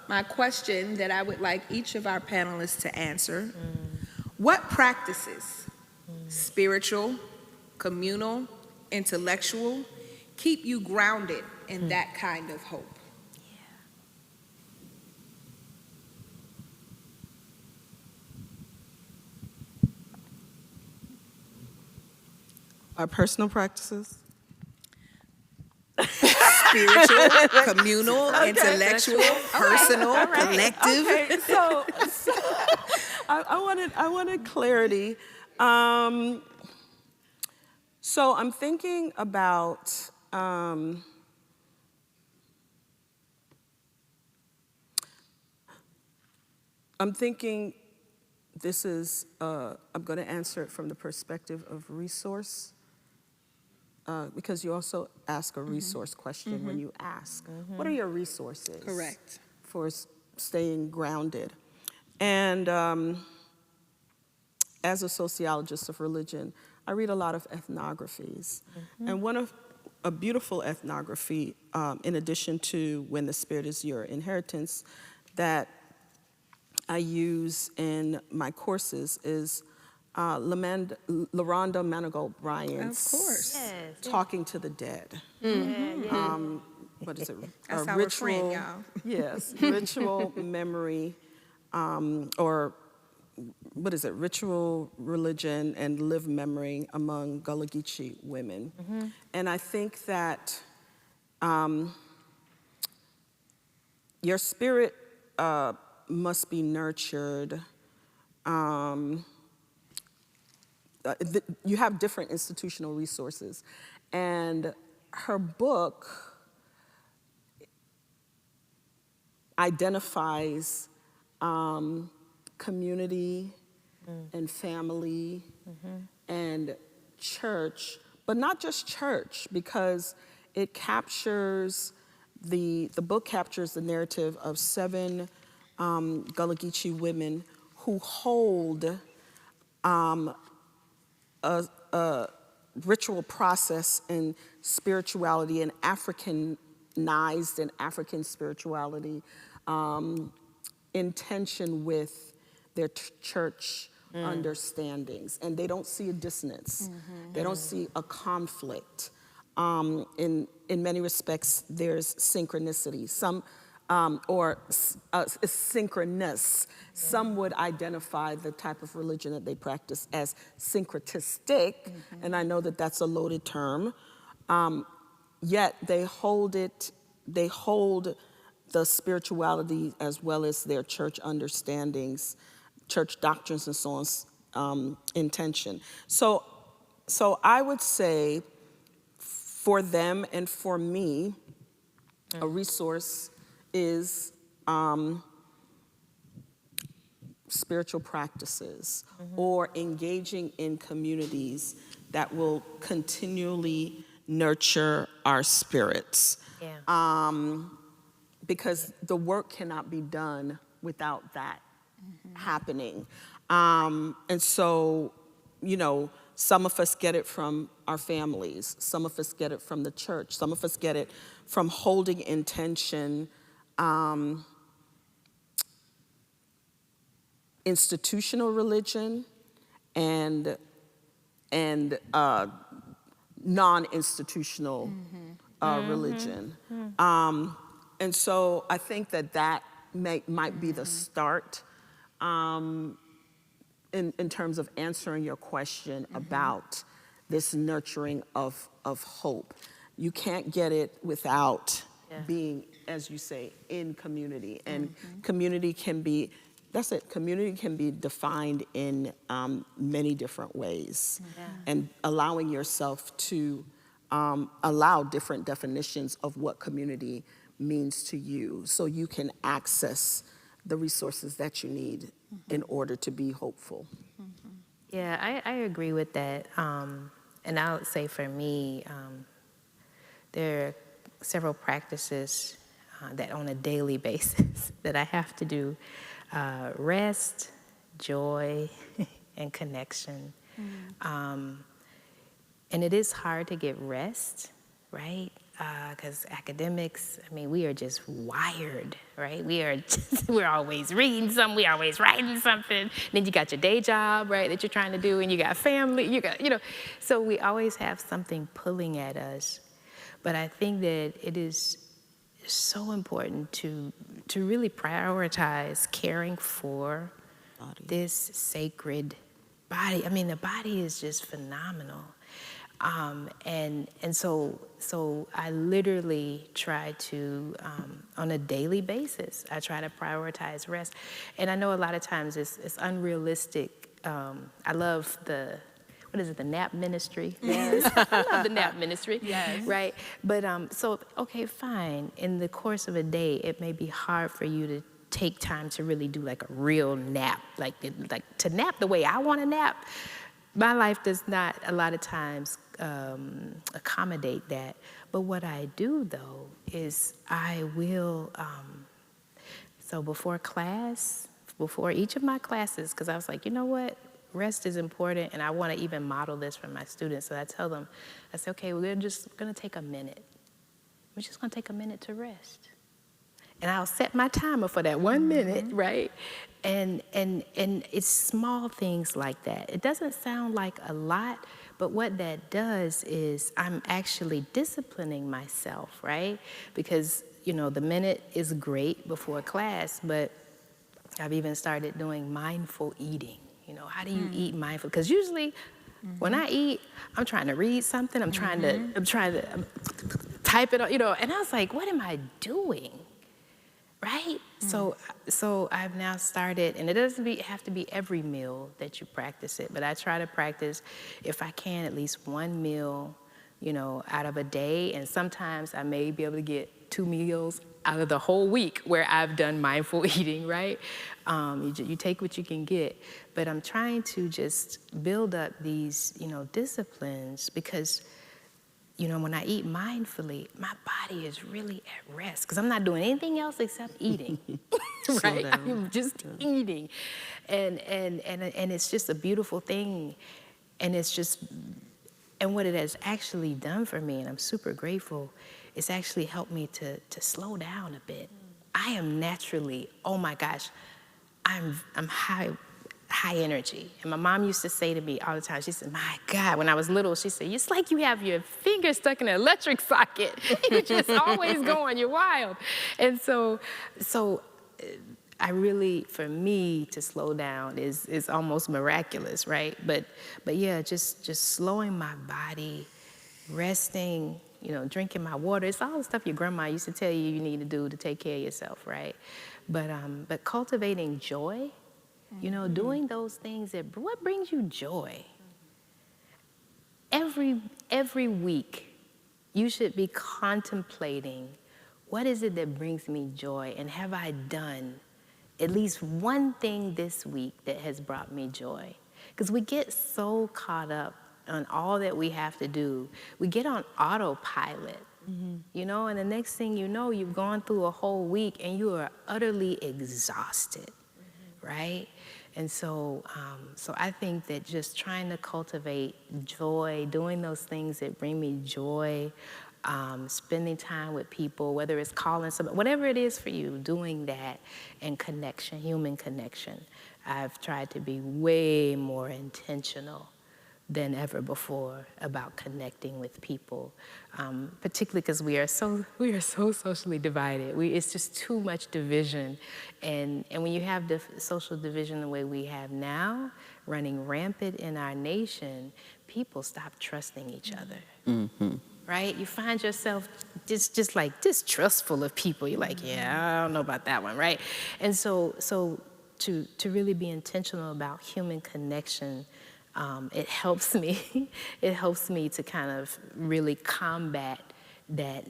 my question that I would like each of our panelists to answer, what practices, spiritual, communal, intellectual, keep you grounded in that kind of hope? Our personal practices. Spiritual, communal, intellectual, personal, collective. Okay, so I wanted clarity. So I'm thinking about I'm thinking this is I'm going to answer it from the perspective of resource. Because you also ask a resource question when you ask, what are your resources? Correct. For staying grounded. And as a sociologist of religion, I read a lot of ethnographies. And a beautiful ethnography, in addition to When the Spirit is Your Inheritance, that I use in my courses is LaRonda Manigault Bryant's Of course. Yes. Talking to the Dead. What is it? That's A our friend, ritual, y'all. yes, ritual memory, or what is it? Ritual religion and live memory among Gullah Geechee women. And I think that your spirit must be nurtured. You have different institutional resources. And her book identifies community and family and church, but not just church, because it captures, the book captures the narrative of 7 Gullah Geechee women who hold a ritual process and spirituality and Africanized and African spirituality in tension with their church understandings. And they don't see a dissonance. They don't see a conflict. In many respects, there's synchronicity. Some synchronous. Some would identify the type of religion that they practice as syncretistic, and I know that that's a loaded term. Yet they hold the spirituality as well as their church understandings, church doctrines, and so on, in tension. So I would say, for them and for me, a resource is spiritual practices or engaging in communities that will continually nurture our spirits. Yeah. Because the work cannot be done without that happening. And so, some of us get it from our families, some of us get it from the church, some of us get it from holding in tension institutional religion and non-institutional religion. And so I think that might be the start in terms of answering your question about this nurturing of hope. You can't get it without being, as you say, in community. And community can be, that's it, community can be defined in many different ways. And allowing yourself to allow different definitions of what community means to you, so you can access the resources that you need in order to be hopeful. Yeah, I agree with that. And I would say for me, there are several practices that on a daily basis that I have to do. Rest, joy, and connection. And it is hard to get rest, right? Because academics, we are just wired, right? We're always reading something, we're always writing something. Then you got your day job, right, that you're trying to do, and you got family, so we always have something pulling at us. But I think that it is so important to really prioritize caring for this sacred body. The body is just phenomenal. And so I literally try to, on a daily basis, I try to prioritize rest. And I know a lot of times it's unrealistic. I love the nap ministry? Yes. I love the nap ministry. Yes. Right? But okay, fine. In the course of a day, it may be hard for you to take time to really do like a real nap, like to nap the way I want to nap. My life does not a lot of times accommodate that. But what I do, though, is I will, so before each of my classes, because I was like, you know what? Rest is important, and I want to even model this for my students. So I tell them, I say, okay, we're just going to take a minute. We're just going to take a minute to rest. and I'll set my timer for that 1 minute, right? And it's small things like that. It doesn't sound like a lot, but what that does is I'm actually disciplining myself, right? Because, you know, the minute is great before class, but I've even started doing mindful eating. You know, how do you eat mindful? Because usually when I eat, I'm trying to read something, I'm trying to type it, you know, and I was like, what am I doing? Right? So I've now started, and it doesn't have to be every meal that you practice it, but I try to practice, if I can, at least one meal, you know, out of a day, and sometimes I may be able to get 2 meals out of the whole week where I've done mindful eating, right? You take what you can get, but I'm trying to just build up these, you know, disciplines, because you know, when I eat mindfully, my body is really at rest because I'm not doing anything else except eating, right? I'm just eating, and it's just a beautiful thing, and it's just, and what it has actually done for me, and I'm super grateful, it's actually helped me to slow down a bit. I am naturally, oh my gosh, I'm high energy. And my mom used to say to me all the time, she said, my God, when I was little, she said, it's like you have your finger stuck in an electric socket. You're just always going, you're wild. And so I really, for me, to slow down is almost miraculous, right? But yeah, just slowing my body, resting, you know, drinking my water. It's all the stuff your grandma used to tell you need to do to take care of yourself, right? But cultivating joy, you know, doing those things what brings you joy? Every week, you should be contemplating, what is it that brings me joy? And have I done at least one thing this week that has brought me joy? Because we get so caught up on all that we have to do. We get on autopilot, you know, and the next thing you know, you've gone through a whole week and you are utterly exhausted, right? And so I think that just trying to cultivate joy, doing those things that bring me joy, spending time with people, whether it's calling somebody, whatever it is for you, doing that, and connection, human connection. I've tried to be way more intentional than ever before about connecting with people, particularly because we are so socially divided. It's just too much division, and when you have social division the way we have now, running rampant in our nation, people stop trusting each other. Right? You find yourself just like distrustful of people. You're like, yeah, I don't know about that one, right? And so to really be intentional about human connection, it helps me. It helps me to kind of really combat that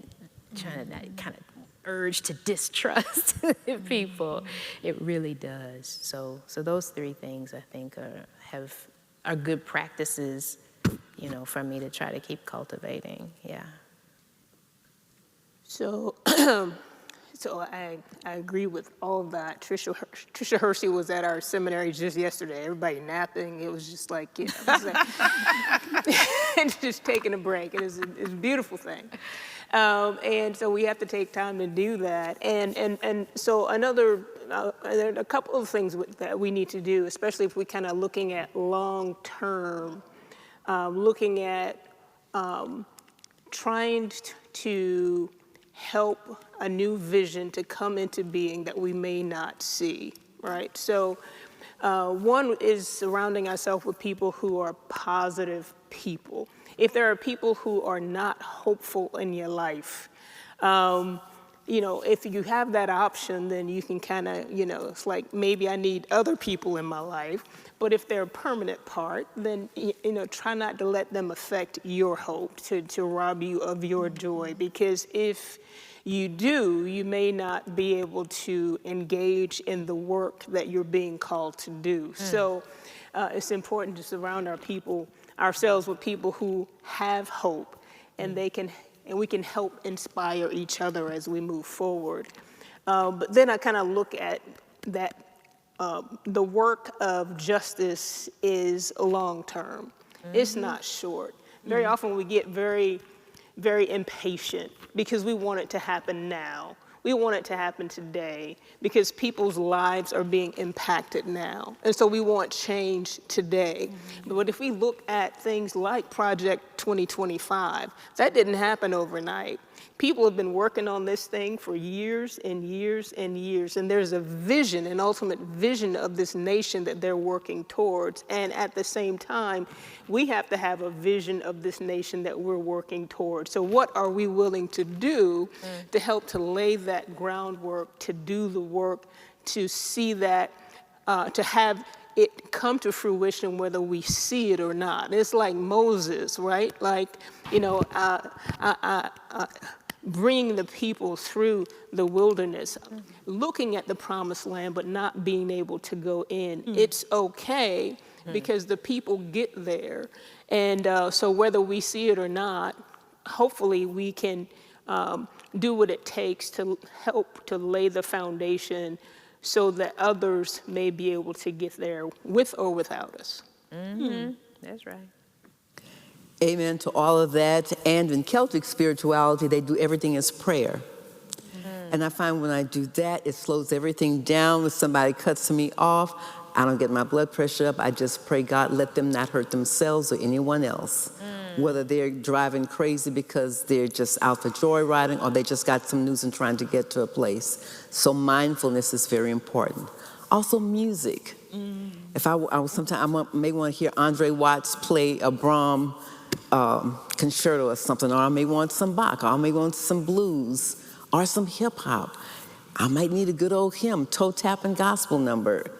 kind of urge to distrust people. It really does. So those 3 things I think are good practices, you know, for me to try to keep cultivating. Yeah. So I agree with all of that. Tricia Hersey was at our seminary just yesterday. Everybody napping. It was just like, you know, just taking a break. It's a beautiful thing. And so we have to take time to do that. And so there are a couple of things that we need to do, especially if we kind of looking at long term, looking at trying to help a new vision to come into being that we may not see, right? So one is surrounding ourselves with people who are positive people. If there are people who are not hopeful in your life, you know, if you have that option, then you can kind of, you know, it's like maybe I need other people in my life. But if they're a permanent part, then, you know, try not to let them affect your hope, to rob you of your joy. Because if you do, you may not be able to engage in the work that you're being called to do. So it's important to surround ourselves with people who have hope, and we can help inspire each other as we move forward. But then I kind of look at that the work of justice is long-term. It's not short. Very often we get very, very impatient because we want it to happen now. We want it to happen today because people's lives are being impacted now. And so we want change today. But if we look at things like Project 2025, that didn't happen overnight. People have been working on this thing for years and years and years, and there's a vision, an ultimate vision of this nation that they're working towards. And at the same time, we have to have a vision of this nation that we're working towards. So what are we willing to do to help to lay that groundwork, to do the work, to see that, to have it come to fruition whether we see it or not. It's like Moses, right? Like, you know, bringing the people through the wilderness, looking at the promised land, but not being able to go in. It's okay because the people get there. And so whether we see it or not, hopefully we can do what it takes to help to lay the foundation so that others may be able to get there with or without us. That's right. Amen to all of that. And in Celtic spirituality, they do everything as prayer. And I find when I do that, it slows everything down. When somebody cuts me off, I don't get my blood pressure up. I just pray, God, let them not hurt themselves or anyone else. Whether they're driving crazy because they're just out for joyriding or they just got some news and trying to get to a place. So mindfulness is very important. Also music. If I sometimes I may want to hear Andre Watts play a Brahms concerto or something, or I may want some Bach, or I may want some blues, or some hip hop. I might need a good old hymn, toe tapping gospel number,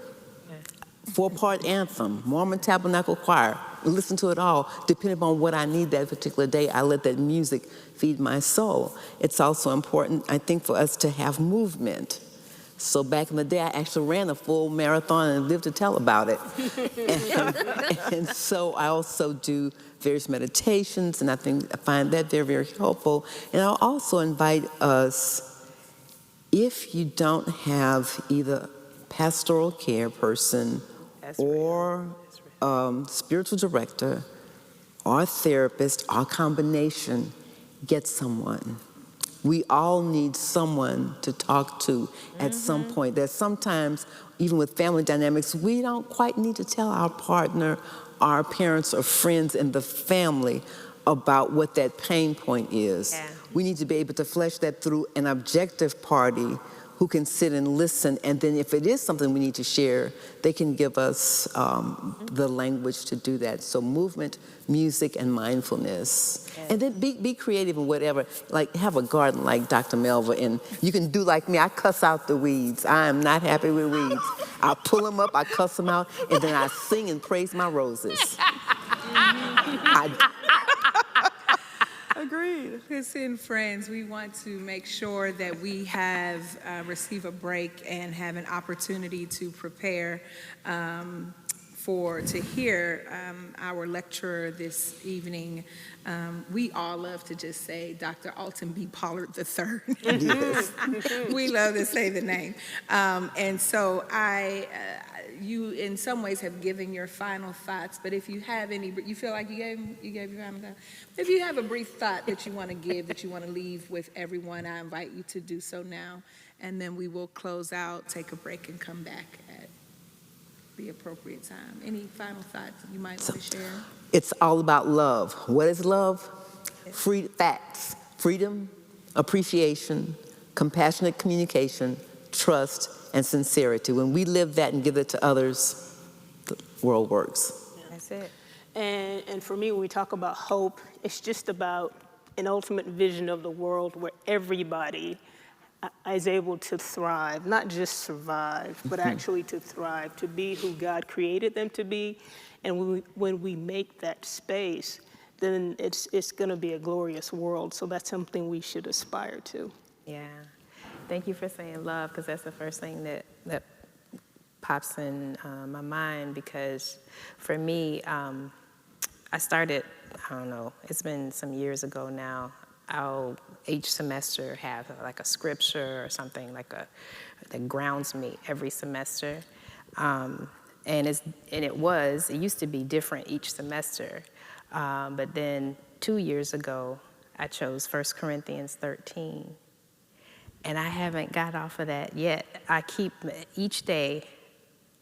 4-part anthem, Mormon Tabernacle Choir. Listen to it all. Depending upon what I need that particular day, I let that music feed my soul. It's also important, I think, for us to have movement. So back in the day, I actually ran a full marathon and lived to tell about it. and so I also do various meditations, and I find that they're very helpful. And I'll also invite us, if you don't have either pastoral care person or spiritual director or therapist or combination, get someone. We all need someone to talk to at some point. There's sometimes, even with family dynamics, we don't quite need to tell our partner, our parents or friends in the family about what that pain point is. Yeah. We need to be able to flesh that through an objective party who can sit and listen, and then if it is something we need to share, they can give us the language to do that. So movement, music, and mindfulness. And then be creative in whatever, like have a garden like Dr. Melva, and you can do like me, I cuss out the weeds. I am not happy with weeds. I pull them up, I cuss them out, and then I sing and praise my roses. Agreed. Listen, friends, we want to make sure that we have receive a break and have an opportunity to prepare to hear our lecturer this evening. We all love to just say Dr. Alton B. Pollard III. Yes. We love to say the name. And so you in some ways have given your final thoughts, but if you have any, you feel like you gave your final thoughts. If you have a brief thought that you want to give, that you want to leave with everyone, I invite you to do so now. And then we will close out, take a break, and come back at the appropriate time. Any final thoughts you might want to share? It's all about love. What is love? Facts. Freedom, appreciation, compassionate communication, trust, and sincerity. When we live that and give it to others, the world works. That's it. And for me, when we talk about hope, it's just about an ultimate vision of the world where everybody is able to thrive, not just survive, but actually to thrive, to be who God created them to be. And when we make that space, then it's going to be a glorious world. So that's something we should aspire to. Yeah. Thank you for saying love, because that's the first thing that pops in my mind, because for me, I started, I don't know, it's been some years ago now. I'll each semester have like a scripture or something that grounds me every semester. And it used to be different each semester. But then 2 years ago, I chose 1 Corinthians 13. And I haven't got off of that yet. I keep, each day,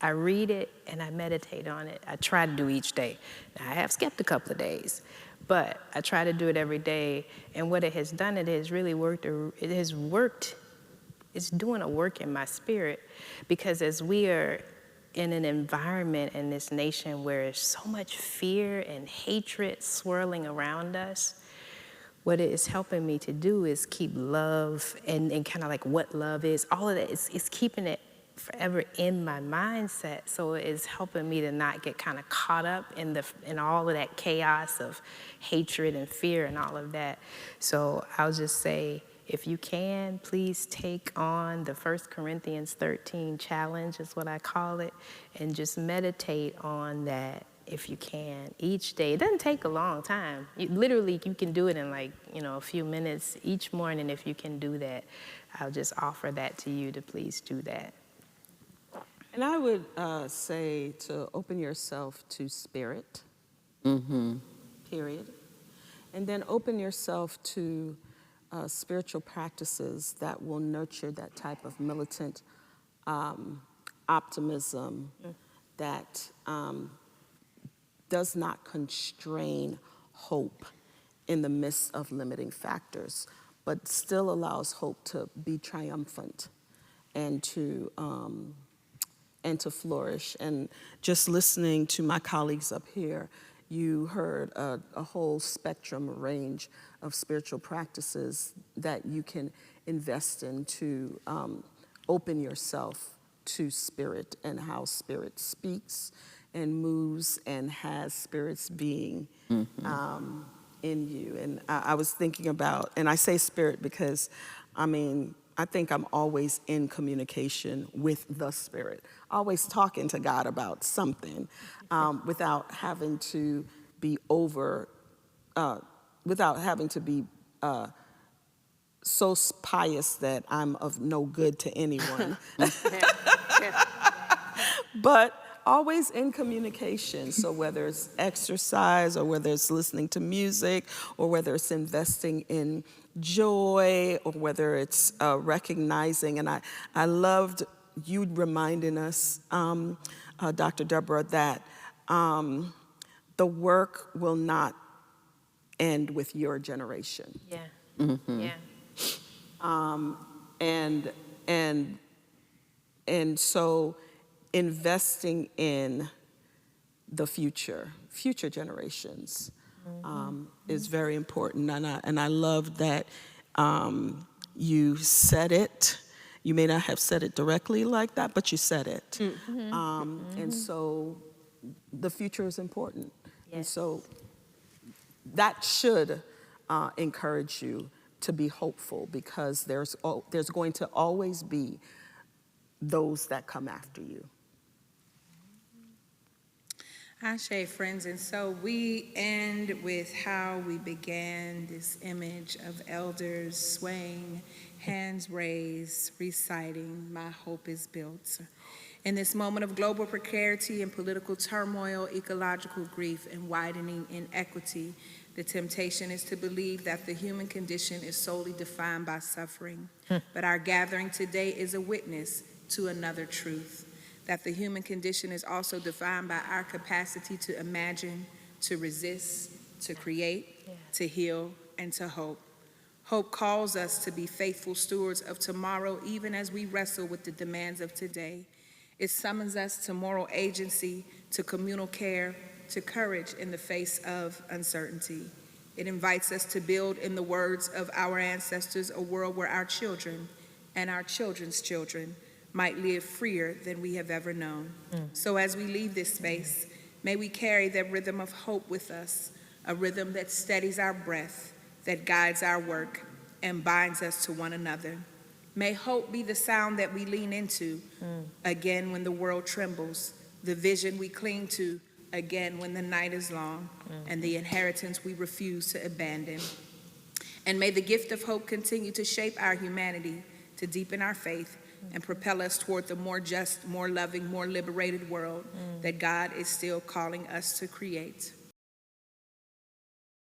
I read it and I meditate on it. I try to do each day. Now, I have skipped a couple of days, but I try to do it every day. And what it has done, it has really worked. It has worked. It's doing a work in my spirit, because as we are in an environment in this nation where there's so much fear and hatred swirling around us, what it is helping me to do is keep love and kind of like what love is. All of that, it's keeping it forever in my mindset. So it's helping me to not get kind of caught up in all of that chaos of hatred and fear and all of that. So I'll just say, if you can, please take on the 1 Corinthians 13 challenge, is what I call it, and just meditate on that if you can, each day. It doesn't take a long time. Literally, you can do it in like, a few minutes each morning. If you can do that, I'll just offer that to you to please do that. And I would say to open yourself to spirit, period. And then open yourself to spiritual practices that will nurture that type of militant optimism that does not constrain hope in the midst of limiting factors, but still allows hope to be triumphant and to flourish. And just listening to my colleagues up here, you heard a whole spectrum, a range of spiritual practices that you can invest in to open yourself to spirit and how spirit speaks and moves and has spirit's being in you. And I was thinking about, and I say spirit because, I think I'm always in communication with the Spirit, always talking to God about something without having to be so pious that I'm of no good to anyone. But always in communication. So whether it's exercise or whether it's listening to music or whether it's investing in joy or whether it's recognizing. And I loved you reminding us, Dr. Debra, that the work will not end with your generation. Yeah. Mm-hmm. Yeah. And so investing in the future generations is very important. And I love that you said it. You may not have said it directly like that, but you said it. And so the future is important. Yes. And so that should encourage you to be hopeful, because there's going to always be those that come after you. Ashe, friends, and so we end with how we began, this image of elders swaying, hands raised, reciting, "My hope is built." In this moment of global precarity and political turmoil, ecological grief, and widening inequity, the temptation is to believe that the human condition is solely defined by suffering. But our gathering today is a witness to another truth, that the human condition is also defined by our capacity to imagine, to resist, to create, to heal, and to hope. Hope calls us to be faithful stewards of tomorrow, even as we wrestle with the demands of today. It summons us to moral agency, to communal care, to courage in the face of uncertainty. It invites us to build, in the words of our ancestors, a world where our children and our children's children might live freer than we have ever known. So as we leave this space, may we carry that rhythm of hope with us, a rhythm that steadies our breath, that guides our work, and binds us to one another. May hope be the sound that we lean into again when the world trembles, the vision we cling to again when the night is long, and the inheritance we refuse to abandon. And may the gift of hope continue to shape our humanity, to deepen our faith, and propel us toward the more just, more loving, more liberated world that God is still calling us to create.